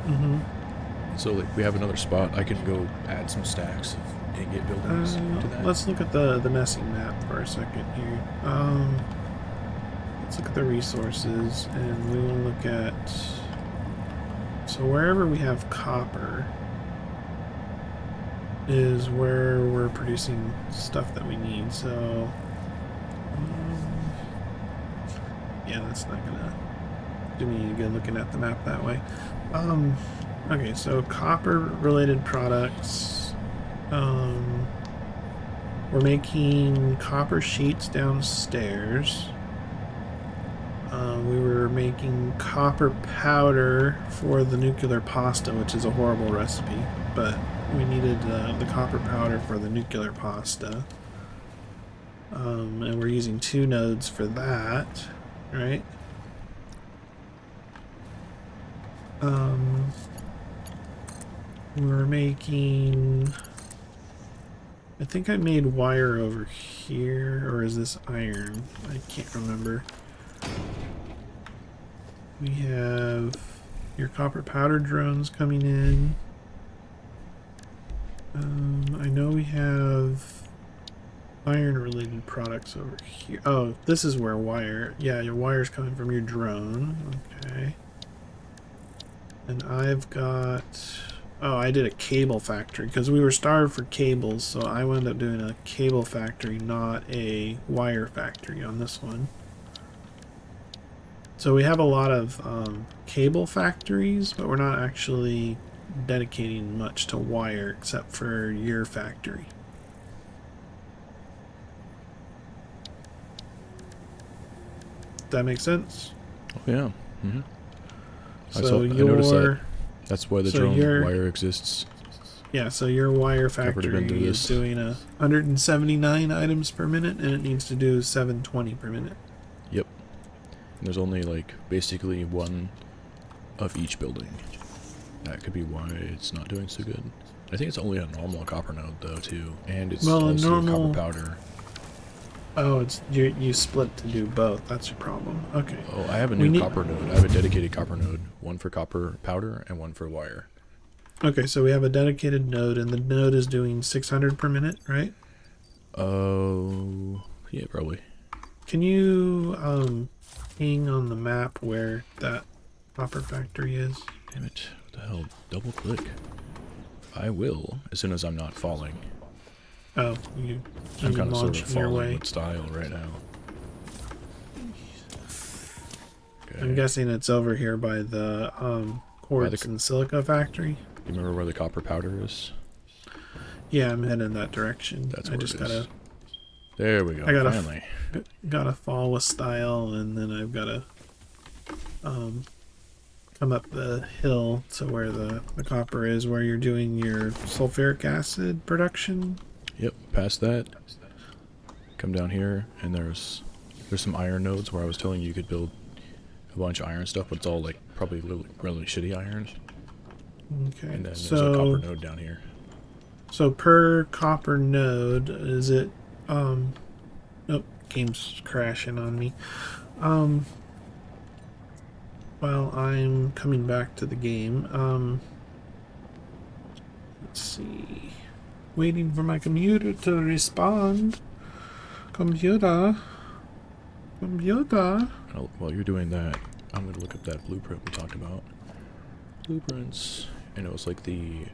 Mm-hmm. So like we have another spot. I can go add some stacks of ingot buildings to that. Let's look at the messy map for a second here. Let's look at the resources, and we will look at... So wherever we have copper is where we're producing stuff that we need. So yeah, that's not gonna do me any good looking at the map that way. Okay, so copper related products. We're making copper sheets downstairs. We were making copper powder for the nuclear pasta, which is a horrible recipe, but we needed the copper powder for the nuclear pasta. And we're using 2 nodes for that, right? We're making... I think I made wire over here, or is this iron? I can't remember. We have your copper powder drones coming in. I know we have iron related products over here. Oh, this is where wire... Yeah, your wire's coming from your drone. Okay. And I've got... Oh, I did a cable factory because we were starved for cables, so I wound up doing a cable factory, not a wire factory on this one. So we have a lot of cable factories, but we're not actually dedicating much to wire except for your factory. That makes sense? Oh yeah. Mm-hmm. So I noticed that. That's why the drone wire exists. Yeah, so your wire factory is doing 179 items per minute, and it needs to do 720 per minute. Yep. And there's only like basically 1 of each building. That could be why it's not doing so good. I think it's only a normal copper node though too, and it's also copper powder. Oh, it's you split to do both. That's your problem. Okay. Oh, I have a new copper node. I have a dedicated copper node. 1 for copper powder and 1 for wire. Okay, so we have a dedicated node, and the node is doing 600 per minute, right? Oh, yeah, probably. Can you ping on the map where that copper factory is? Damn it. What the hell? Double click. I will, as soon as I'm not falling. Oh, I'm kind of sort of your falling way with style right now. Okay. I'm guessing it's over here by the quartz and silica factory. You remember where the copper powder is? Yeah, I'm heading in that direction. That's where I just it is. gotta... There we go, I finally. Gotta fall with style, and then I've gotta come up the hill to where the copper is, where you're doing your sulfuric acid production. Yep, past that. Come down here, and there's some iron nodes where I was telling you could build a bunch of iron stuff, but it's all like probably really shitty iron. Okay. And then there's a copper node down here. So per copper node, is it oh, game's crashing on me. While I'm coming back to the game, let's see. Waiting for my computer to respond. Computer. While you're doing that, I'm going to look up that blueprint we talked about. Blueprints. And it was like the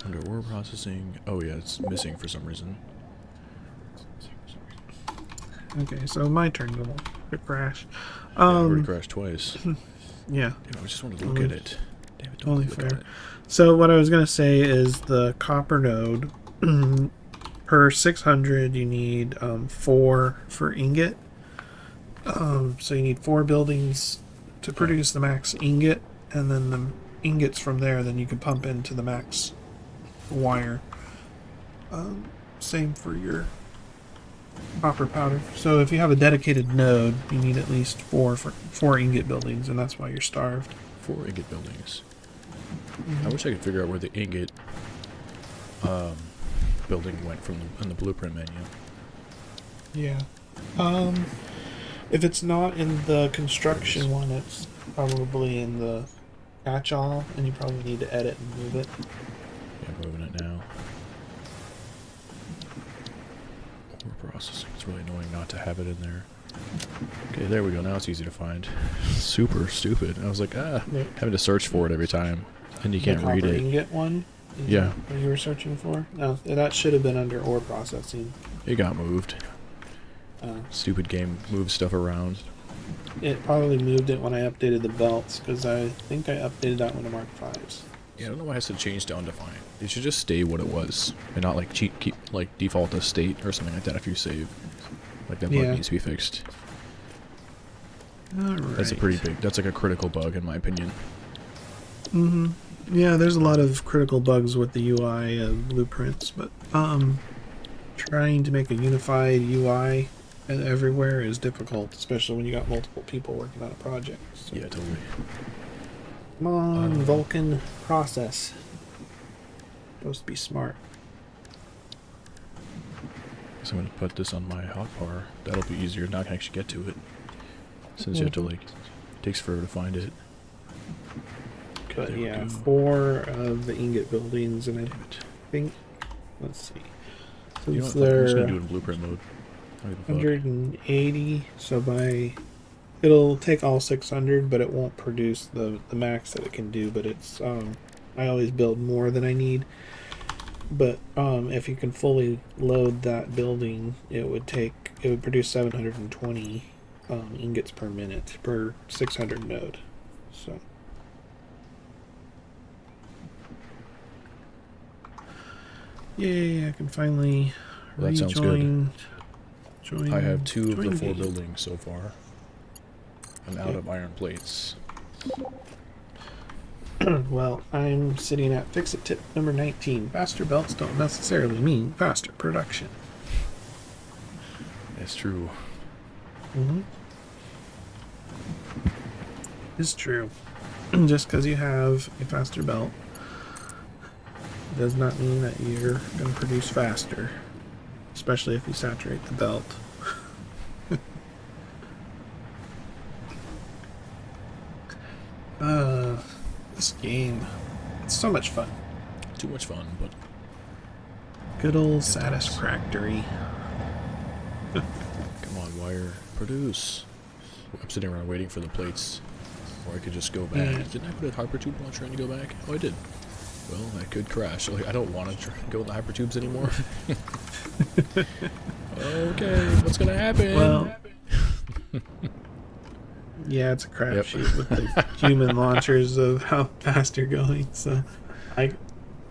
under ore processing. Oh yeah, it's missing for some reason. Okay, so my turn to crash. Yeah, I already crashed twice. Yeah. Damn, I just wanted to look at it. Damn it, don't Only look fair. at it. So what I was going to say is the copper node, per 600 you need 4 for ingot. So you need 4 buildings to produce the max ingot, and then the ingots from there then you can pump into the max wire. Same for your copper powder. So if you have a dedicated node, you need at least 4 ingot buildings, and that's why you're starved. 4 ingot buildings. I wish I could figure out where the ingot building went from in the blueprint menu. Yeah. If it's not in the construction one, it's probably in the catch-all, and you probably need to edit and move it. Yeah, I'm moving it now. Ore processing. It's really annoying not to have it in there. Okay, there we go. Now it's easy to find. Super stupid. I was like, having to search for it every time, and you can't read The it. ingot one? Is Yeah. that what you were searching for? No, that should have been under ore processing. It got moved. Stupid game moves stuff around. It probably moved it when I updated the belts, because I think I updated that one to Mark 5s. Yeah, I don't know why it has to change to undefined. It should just stay what it was, and not like keep like default to state or something like that if you save. Like that bug needs to be fixed. Alright. That's a pretty big. That's like a critical bug in my opinion. Mm-hmm. Yeah, there's a lot of critical bugs with the UI blueprints, but trying to make a unified UI everywhere is difficult, especially when you got multiple people working on a project. So. Yeah, totally. Come on, Vulcan, process. Supposed to be smart. So I'm gonna put this on my hotbar. That'll be easier. Now I can actually get to it. Since you have to like, it takes forever to find it. Okay, But yeah, 4 of the ingot buildings, and I think, let's see. You know Since what, I'm just gonna they're do it in blueprint mode. 180, so it'll take all 600, but it won't produce the max that it can do. But it's I always build more than I need. But if you can fully load that building, it would produce 720 ingots per minute per 600 node. So. Yay, I can finally Well, that rejoin. sounds good. Join, I have 2 of the 4 game. buildings so far. I'm out of iron plates. Well, I'm sitting at fix-it tip number 19. Faster belts don't necessarily mean faster production. That's true. Mm-hmm. It's true. Just because you have a faster belt does not mean that you're going to produce faster, especially if you saturate the belt. This game, it's so much fun. Too much fun, but Good old Satisfactory. come on, wire, produce. I'm sitting around waiting for the plates, or I could just go back. Didn't I put a hypertube while trying to go back? Oh, I did. Well, I could crash. Like, I don't want to go in the hypertubes anymore. Okay, what's gonna happen? Well, yeah, it's a crapshoot with the human launchers of how fast you're going. So,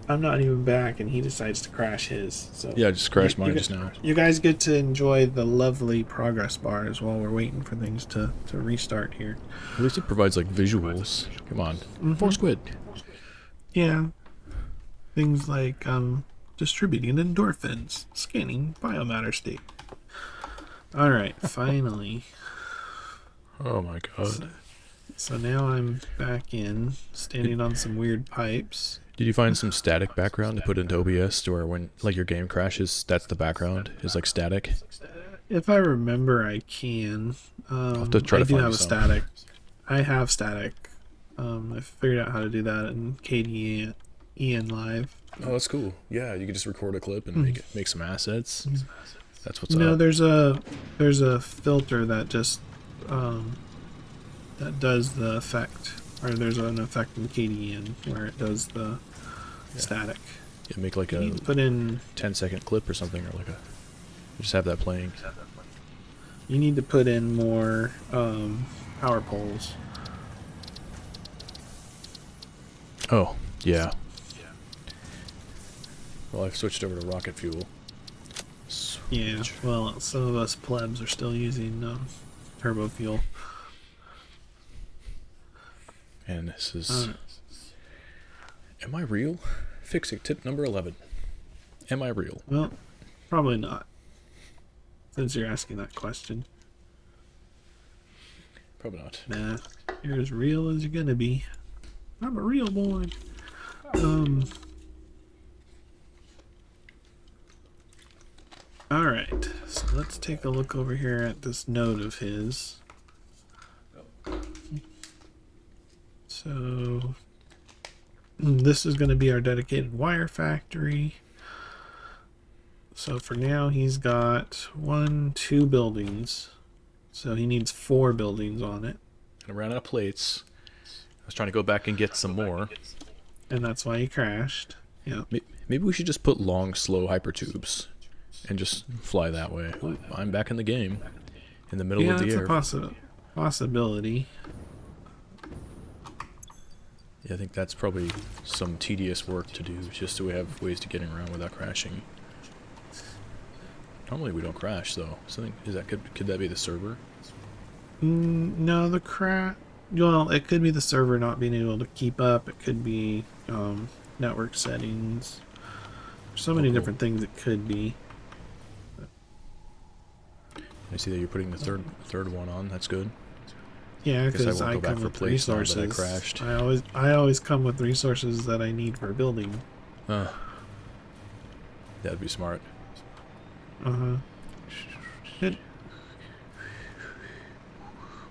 I'm not even back, and he decides to crash his. So Yeah, I just crashed mine just now. You guys get to enjoy the lovely progress bars while we're waiting for things to restart here. At least it provides like visuals. Come on, Mhm. squid. Yeah, things like distributing endorphins, scanning biomatter state. All right, finally. Oh my god. So now I'm back in, standing on some weird pipes. Did you find some static background to put into OBS to where when like your game crashes, that's the background is like static? If I remember, I can. I'll have to try to I do find have you a some. static. I have static. I figured out how to do that in KDE Ian Live. Oh, that's cool. Yeah, you could just record a clip and make some assets. That's what's No, up. there's a filter that just that does the effect, or there's an effect in KDE where it does the static. Yeah, make like You a need to put in 10-second clip or something, or like a just have that playing. You need to put in more power poles. Oh, yeah. Well, I've switched over to rocket fuel. Yeah, well, some of us plebs are still using turbo fuel. And this is... Am I real? Fixing tip number 11. Am I real? Well, probably not, since you're asking that question. Probably not. Nah, you're as real as you're gonna be. I'm a real boy. Alright, so let's take a look over here at this note of his. So this is going to be our dedicated wire factory. So for now, he's got 2 buildings. So he needs 4 buildings on it. And I ran out of plates. I was trying to go back and get some more. And that's why he crashed. Yeah. Maybe we should just put long, slow hypertubes and just fly that way. Ooh, I'm back in the game. In the middle of the air. Yeah, that's a possibility. Yeah, I think that's probably some tedious work to do, just so we have ways to getting around without crashing. Normally we don't crash, though. Could that be the server? No, well, it could be the server not being able to keep up. It could be network settings. There's so many different things it could be. I see that you're putting the third one on. That's good. Yeah, because I come with resources. I crashed. I always come with resources that I need for building. That'd be smart.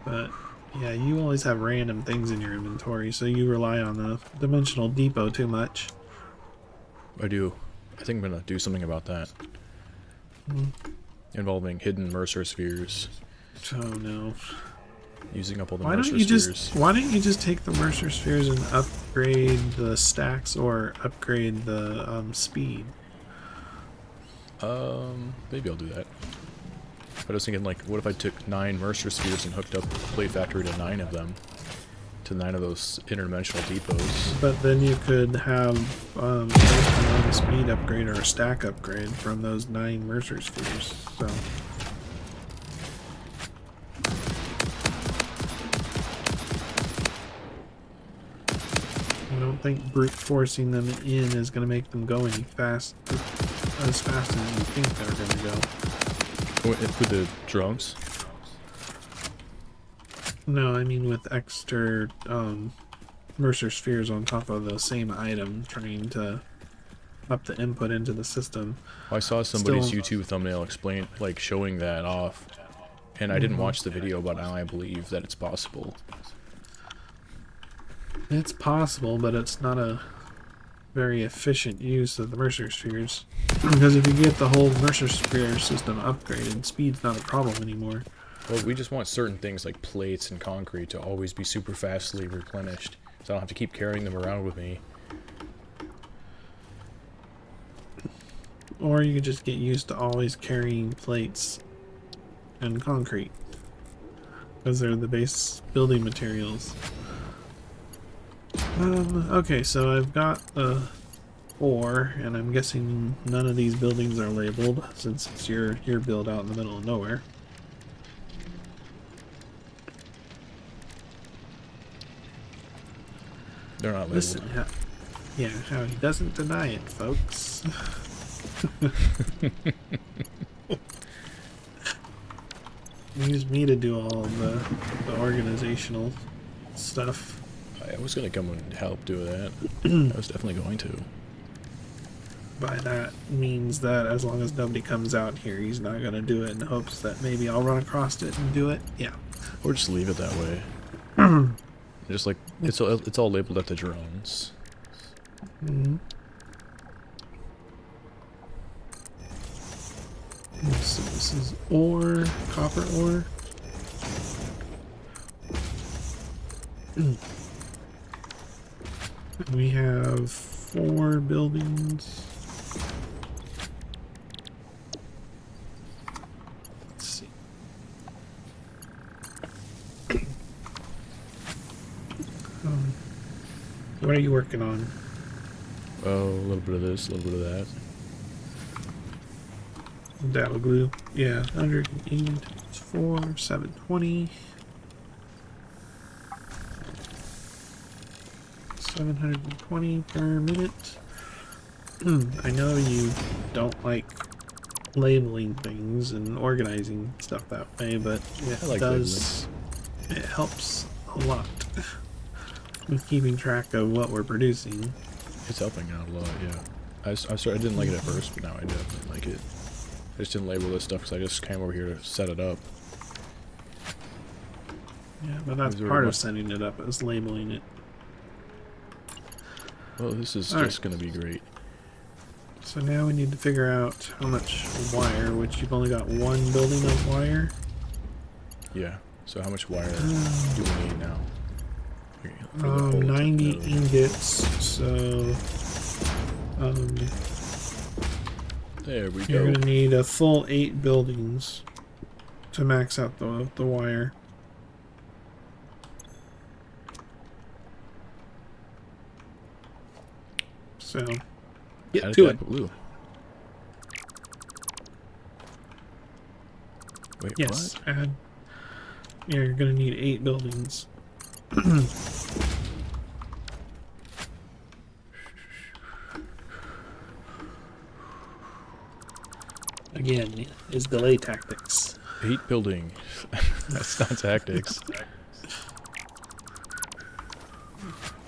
But yeah, you always have random things in your inventory, so you rely on the dimensional depot too much. I do. I think I'm gonna do something about that. Involving hidden Mercer spheres. Oh no. Using up all the Mercer spheres. Why don't you just take the Mercer spheres and upgrade the stacks or upgrade the speed? Maybe I'll do that. But I was thinking, like, what if I took 9 Mercer spheres and hooked up the Plate Factory to 9 of them? To 9 of those interdimensional depots. But then you could have a speed upgrade or a stack upgrade from those 9 Mercer spheres. So. I don't think brute forcing them in is going to make them go as fast as you think they're going to go. With the drones? No, I mean with extra Mercer spheres on top of the same item, trying to up the input into the system. I saw somebody's YouTube thumbnail showing that off, and I didn't watch the video, but now I believe that it's possible. It's possible, but it's not a very efficient use of the Mercer spheres. Because if you get the whole Mercer sphere system upgraded, speed's not a problem anymore. Well, we just want certain things like plates and concrete to always be super fastly replenished, so I don't have to keep carrying them around with me. Or you could just get used to always carrying plates and concrete, because they're the base building materials. Okay, so I've got 4, and I'm guessing none of these buildings are labeled, since it's your build out in the middle of nowhere. They're not labeled. Listen, yeah, how he doesn't deny it, folks. Use me to do all of the organizational stuff. I was going to come and help do that. I was definitely going to. By that means that as long as nobody comes out here, he's not going to do it in hopes that maybe I'll run across it and do it. Yeah. Or just leave it that way. Just like, it's all labeled at the drones. So this is ore, copper ore. We have 4 buildings. Let's see. What are you working on? Oh, a little bit of this, a little bit of that. Data glue. Yeah, 184, 720. 720 per minute. I know you don't like labeling things and organizing stuff that way, but it does. It helps a lot with keeping track of what we're producing. It's helping out a lot, yeah. I didn't like it at first, but now I definitely like it. I just didn't label this stuff because I just came over here to set it up. Yeah, but that's part of setting it up, is labeling it. Well, this is All right. just gonna be great. So now we need to figure out how much wire, which you've only got one building of wire. Yeah. So how much wire do we need now? For the whole 90 node? ingots. So There we you're go. gonna need a full 8 buildings to max out the wire. So get Add to that it. blue. Wait, Yes, what? add. Yeah, you're gonna need 8 buildings. Again, is delay tactics. 8 building. That's not tactics.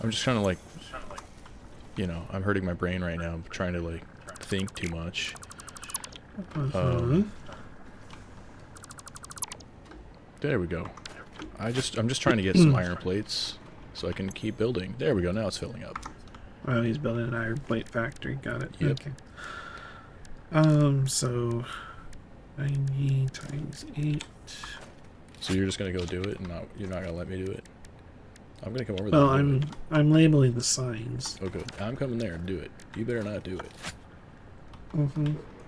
I'm just trying to like, I'm hurting my brain right now. I'm trying to like think too much. There we go. I'm just trying to get some iron plates so I can keep building. There we go. Now it's filling up. Oh, he's building an iron plate factory. Got it. Yep. Okay. So 90 times 8. So you're just gonna go do it, and you're not gonna let me do it. I'm gonna come over there. Well, And do I'm labeling the signs. it. Oh, good. I'm coming there and do it. You better not do it.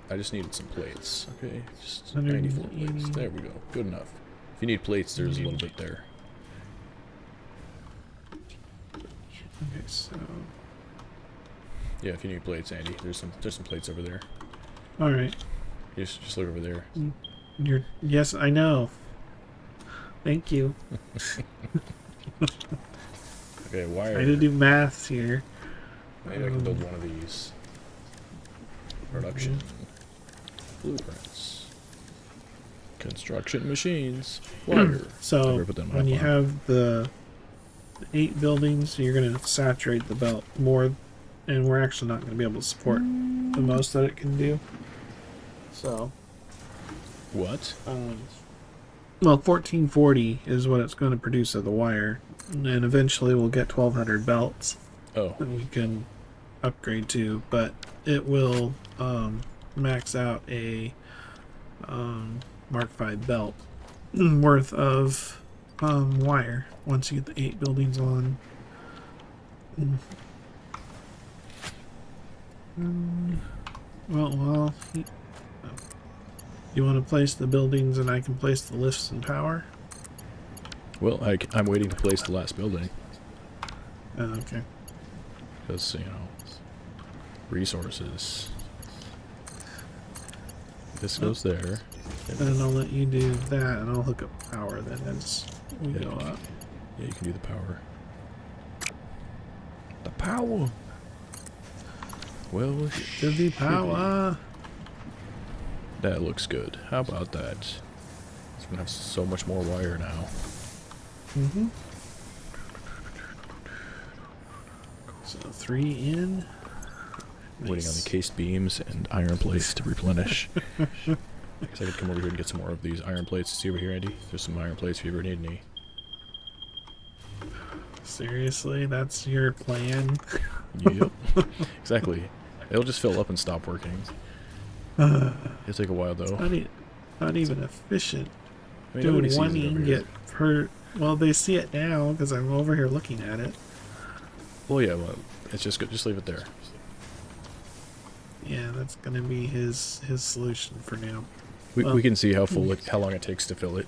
I just needed some plates. Okay, just 94 plates. There we go. Good enough. If you need plates, there's a little bit there. Okay, so Yeah, if you need plates, Andy, there's some plates over there. all right. Just look over there. Yes, I know. Thank you. Okay, wire. I had to do maths here. Maybe I can build one of these. Production. Blueprints. Construction machines. Wire. So Put that in my when you outline. have the 8 buildings, you're going to saturate the belt more, and we're actually not going to be able to support the most that it can do. So, What? well, 1440 is what it's going to produce of the wire, and eventually we'll get 1200 belts Oh, that we can upgrade to, but it will max out a Mark V belt worth of wire once you get the 8 buildings on. Well, you want to place the buildings and I can place the lifts and power? well, I'm waiting to place the last building Okay. because resources. This goes there. Then I'll let you do that, and I'll hook up power then as we Yeah, go up. Yeah, you can do the power. The power. Well, To the power. that looks good. How about that? It's gonna have so much more wire now. So 3 in. Waiting on the Nice. cased beams and iron plates to replenish. Because I could come over here and get some more of these iron plates. See over here, Andy? There's some iron plates if you ever need any. Seriously, that's your plan? Yep. Exactly. It'll just fill up and stop working. It'll take a while though. Not even efficient. I mean, nobody Doing sees one it over ingot here. per. Well, they see it now because I'm over here looking at it. Well, yeah. Well, it's just good. Just leave it there. Yeah, that's gonna be his solution for now. We can see how long it takes to fill it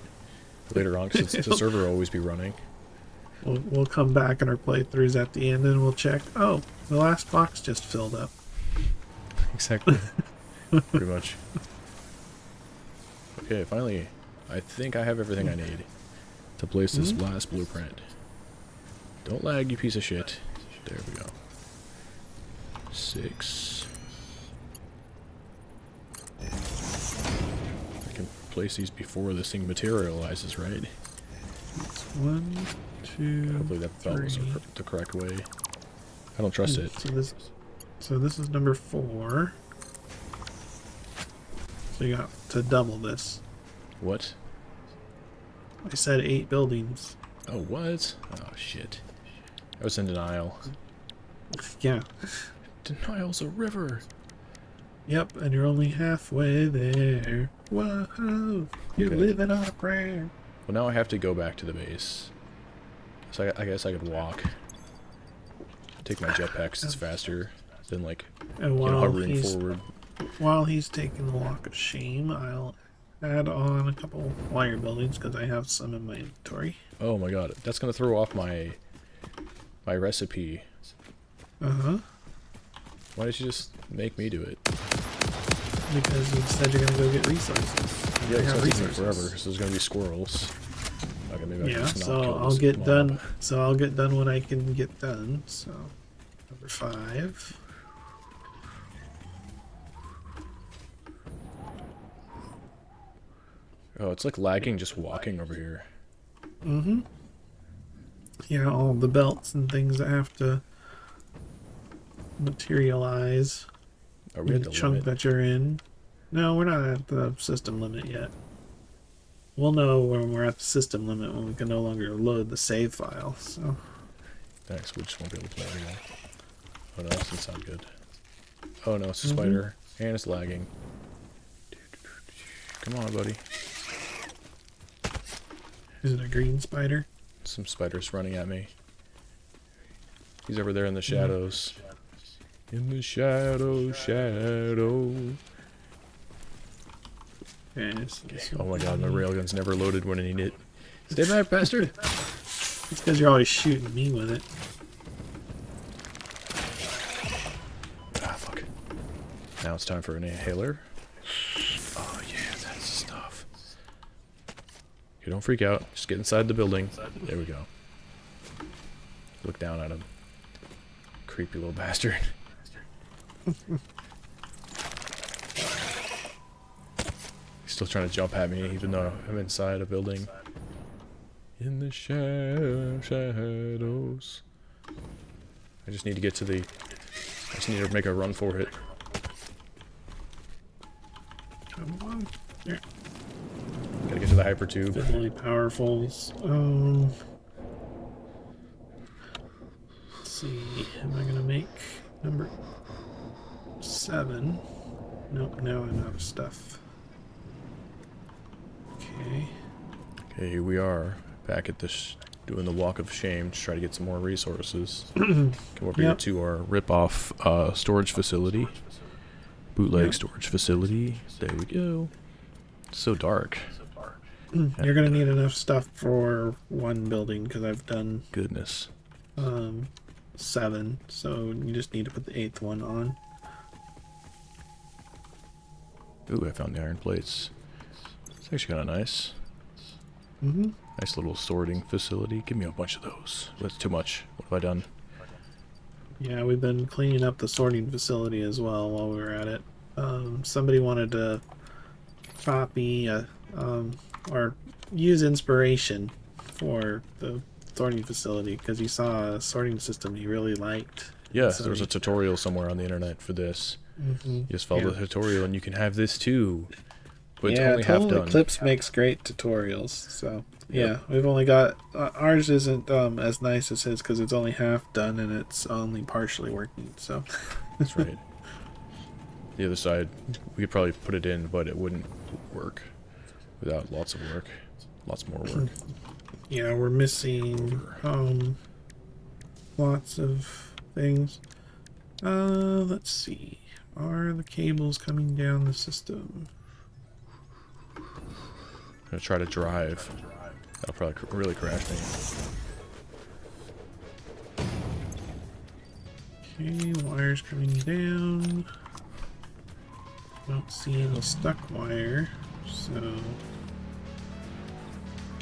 later on. Because the server will always be running. We'll come back in our playthroughs at the end and we'll check. Oh, the last box just filled up. Exactly. Pretty much. Okay, finally, I think I have everything I need to place this last blueprint. Don't lag, you piece of shit. There we go. 6. I can place these before this thing materializes, right? It's 1, 2. Hopefully that belt was 3. the correct way. I don't trust it. So this is number 4. So you got to double this. What? I said 8 buildings. Oh, what? Oh, shit. I was in denial. Yeah. Denial's a river. Yep, and you're only halfway there. Whoa, you're Okay. living on a prayer. Well, now I have to go back to the base. So I guess I could walk. Take my jetpack 'cause it's faster than, like, And hovering forward. while he's taking the walk of shame, I'll add on a couple wire buildings because I have some in my inventory. Oh my god, that's gonna throw off my recipe. Uh-huh. Why did you just make me do it? Because you said you're gonna go get resources. Yeah, I it's have gonna take me forever because there's gonna be squirrels. Okay, maybe I can Yeah, just not so kill I'll this get mob. done. So I'll get done what I can get done. So, number 5. Oh, it's like lagging just walking over here. Mm-hmm. Yeah, all the belts and things that have to materialize Are we in at the the chunk limit? that you're in. No, we're not at the system limit yet. We'll know when we're at the system limit when we can no longer load the save file. So, Thanks, we just won't be able to play anymore. Oh no, that doesn't sound good. Oh no, it's a Mhm. spider. And it's lagging. Come on, buddy. is it a green spider? Some spiders running at me. He's over there in the shadows. In the shadow. Okay, so this Oh will my god, my be- railgun's never loaded when I need it. Stay back, bastard! It's because you're always shooting me with it. Ah, fuck. Now it's time for an inhaler. Oh yeah, that's the stuff. Okay, don't freak out. Just get inside the building. There we go. Look down at him. Creepy little bastard. He's still trying to jump at me even though I'm inside a building. In the shadows. I just need to get to the... I just need to make a run for it. Come on. There. Gotta get to the hyper tube. Fiddly powerfuls. Let's see. Am I gonna make number 7? Nope, now I'm out of stuff. Okay. Okay, here we are, back at this, doing the walk of shame to try to get some more resources. Come over here Yep. to our rip-off storage facility. Bootleg Yep. storage facility. There we go. It's so dark. You're gonna need enough stuff for one building because I've done Goodness. 7, so you just need to put the 8th one on. Ooh, I found the iron plates. It's actually kind of nice. Mm-hmm. Nice little sorting facility. Give me a bunch of those. That's too much. What have I done? Yeah, we've been cleaning up the sorting facility as well while we were at it. Somebody wanted to copy or use inspiration for the sorting facility because he saw a sorting system he really liked. Yeah, So there was a he- tutorial somewhere on the internet for this. Mhm. You just follow Yeah. the tutorial and you can have this too. But it's Yeah, only half Total done. Eclipse makes great tutorials. So yeah, Yep. we've only got ours isn't as nice as his because it's only half done and it's only partially working. So That's right. The other side, we could probably put it in, but it wouldn't work without lots of work. Lots more work. yeah, we're missing lots of things. Let's see. Are the cables coming down the system? I'm gonna try to drive. That'll probably really crash me. Okay, wires coming down. Don't see any stuck wire, so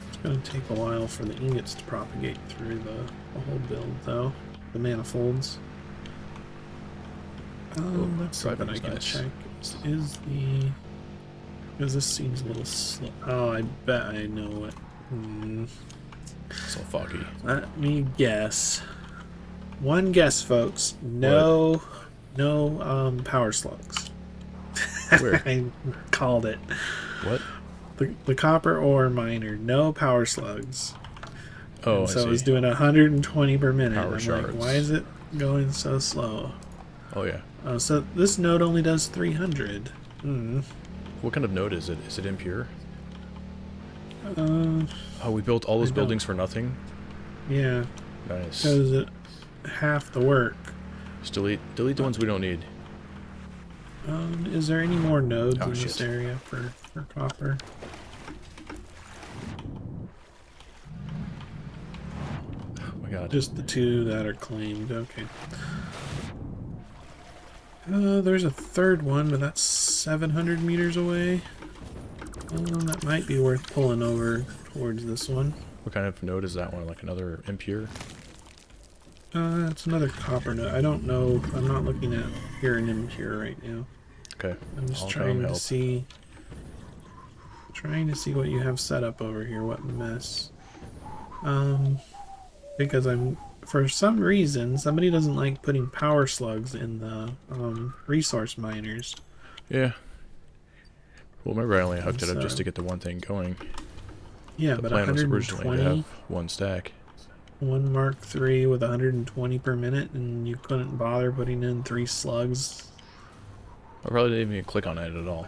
it's going to take a while for the ingots to propagate through the whole build, though. The manifolds. That's something I driving's can nice. check. Is the... Because this seems a little slow. Oh, I bet I know it. It's all foggy. Let me guess. One guess, folks. No power slugs. Where? I called it. What? The copper ore miner, no power slugs. Oh, And so I it was see. doing 120 per minute. Power I'm shards. like, why is it Going so slow. Oh yeah. So this node only does 300. Hmm. What kind of node is it? Is it impure? Uh, Oh, we built all I those don't. buildings for nothing? Yeah, Nice. because it half the work. Just delete the Uh, ones we don't need. is there any more nodes Oh in this shit. area for copper? Oh my god. Just the two that are claimed. Okay. There's a third one, but that's 700 meters away. That might be worth pulling over towards this one. What kind of node is that one? Like another impure? It's another copper node. I don't know. I'm not looking at pure and impure right now. Okay. I'm just I'll come help. trying to see what you have set up over here. What mess? Because for some reason somebody doesn't like putting power slugs in the resource miners. Yeah. Well, remember I only hooked And it up just so to get the one thing going. yeah, The but plan was originally to have 120, one stack. one Mark III with 120 per minute, and you couldn't bother putting in 3 slugs. I probably didn't even click on it at all.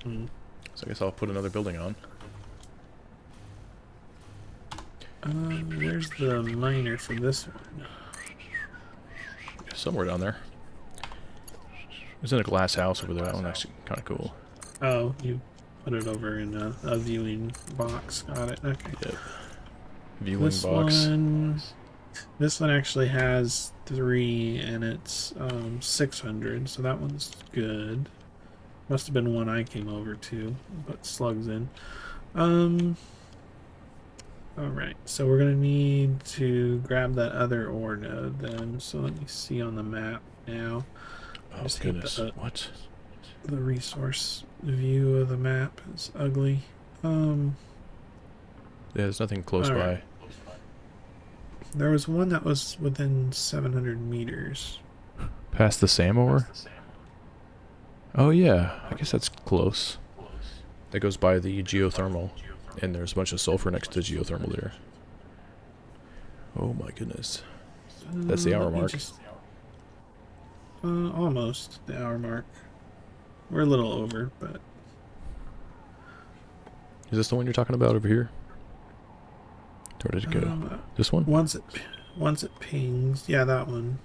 Mm. So I guess I'll put another building on. Where's the miner for this one? Somewhere down there. It's in a glass house over there. That one actually kind of cool. Oh, you put it over in a viewing box. Got it. Okay. Yep. Viewing box. This one actually has 3 and it's 600, so that one's good. Must have been one I came over to, put slugs in. Alright, so we're gonna need to grab that other ore node then. So let me see on the map now. Oh Just goodness. What? the resource view of the map is ugly. Yeah, there's nothing close by. There was one that was within 700 meters. Past the Sam ore? Oh yeah, I guess that's close. That goes by the geothermal. And there's a bunch of sulfur next to the geothermal there. Oh my goodness. That's the hour mark. Almost the hour mark. We're a little over, but... Is this the one you're talking about over here? Where did it go? This one? Once it pings, yeah, that one.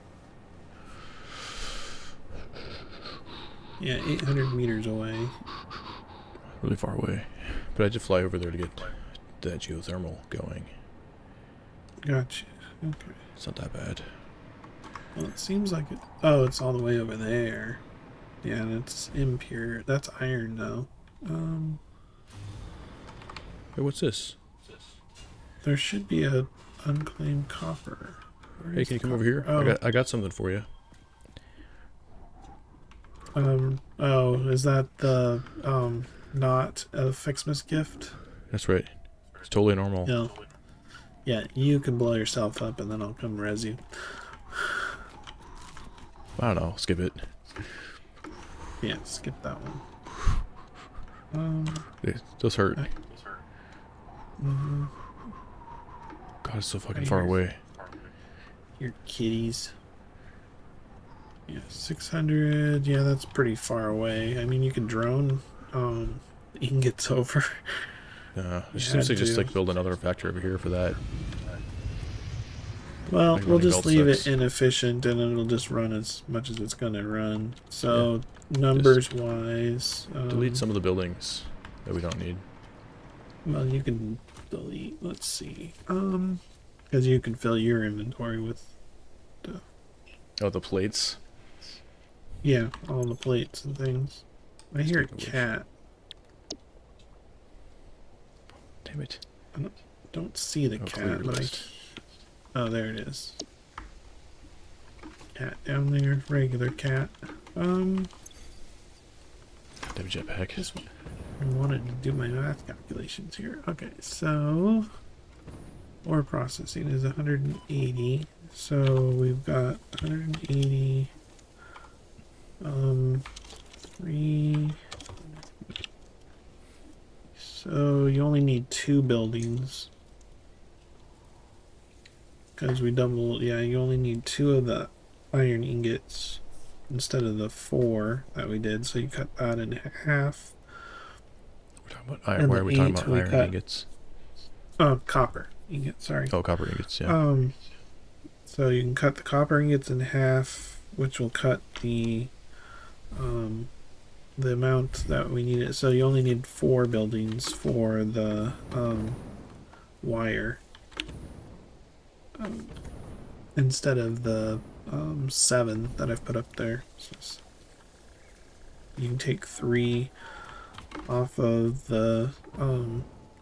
Yeah, 800 meters away. Really far away. But I did fly over there to get that geothermal going. Gotcha. Okay. It's not that bad. Well, it seems like it... Oh, it's all the way over there. Yeah, and it's impure. That's iron, though. Hey, what's this? There should be a unclaimed copper. Hey, can you come over here? Oh. I got something for you. Oh, is that the, not a Fixmas gift? That's right. It's totally normal. No. Yeah, you can blow yourself up and then I'll come res you. I don't know. Skip it. Yeah, skip that one. It does hurt. Mm-hmm. God, it's so fucking far away. Your kitties. Yeah, 600. Yeah, that's pretty far away. I mean, you can drone ingots over. It seems to just like build another factory over here for that. Well, Like we'll running just belt leave sets. it inefficient and it'll just run as much as it's going to run. So, numbers wise... Delete some of the buildings that we don't need. Well, you can delete... Let's see. Because you can fill your inventory with... Oh, the plates? Yeah, all the plates and things. I hear a cat. Damn it. I don't see the cat, but oh, there it is. Cat down there, regular cat. Damn jetpack. Just wanted to do my math calculations here. Okay, so ore processing is 180. So we've got 180. 3. So you only need 2 buildings. because we double. Yeah, you only need 2 of the iron ingots instead of the 4 that we did. So you cut that in half. We're talking about iron. And Why the are we talking 8 about we iron cut. ingots? Oh, copper ingot. Sorry. Oh, copper ingots. Yeah. So you can cut the copper ingots in half, which will cut the amount that we need. So you only need 4 buildings for the wire, instead of the 7 that I've put up there. So you can take 3 off of the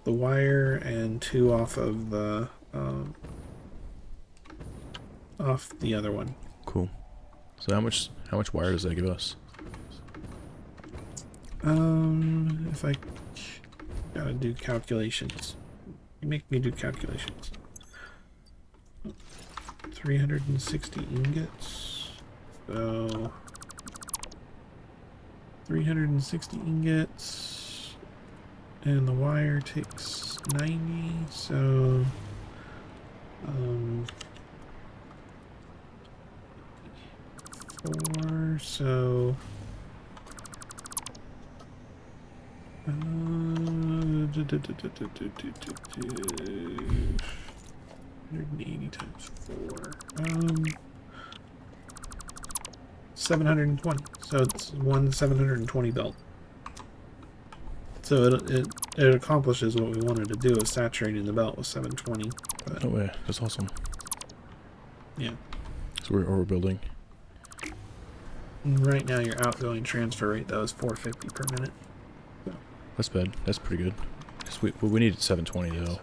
wire and 2 off of the off the other one. Cool. So how much wire does that give us? If I gotta do calculations, you make me do calculations. 360 ingots. So 360 ingots, and the wire takes 90. So 4. So 180 times 4. 720. So it's 720 belt. So it accomplishes what we wanted to do, is saturating the belt with 720. But No way. That's awesome. yeah. So we're overbuilding. Right now your outgoing transfer rate though is 450 per minute. So. That's bad. That's pretty good. We needed 720 though.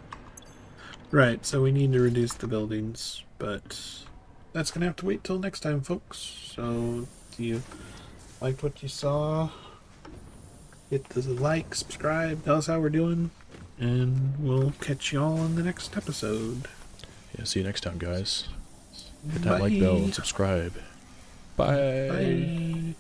Right, so we need to reduce the buildings, but that's gonna have to wait till next time, folks. So if you liked what you saw, hit the like, subscribe, tell us how we're doing, and we'll catch y'all in the next episode. Yeah, see you next time, guys. Hit that Bye. like bell and subscribe. Bye. Bye.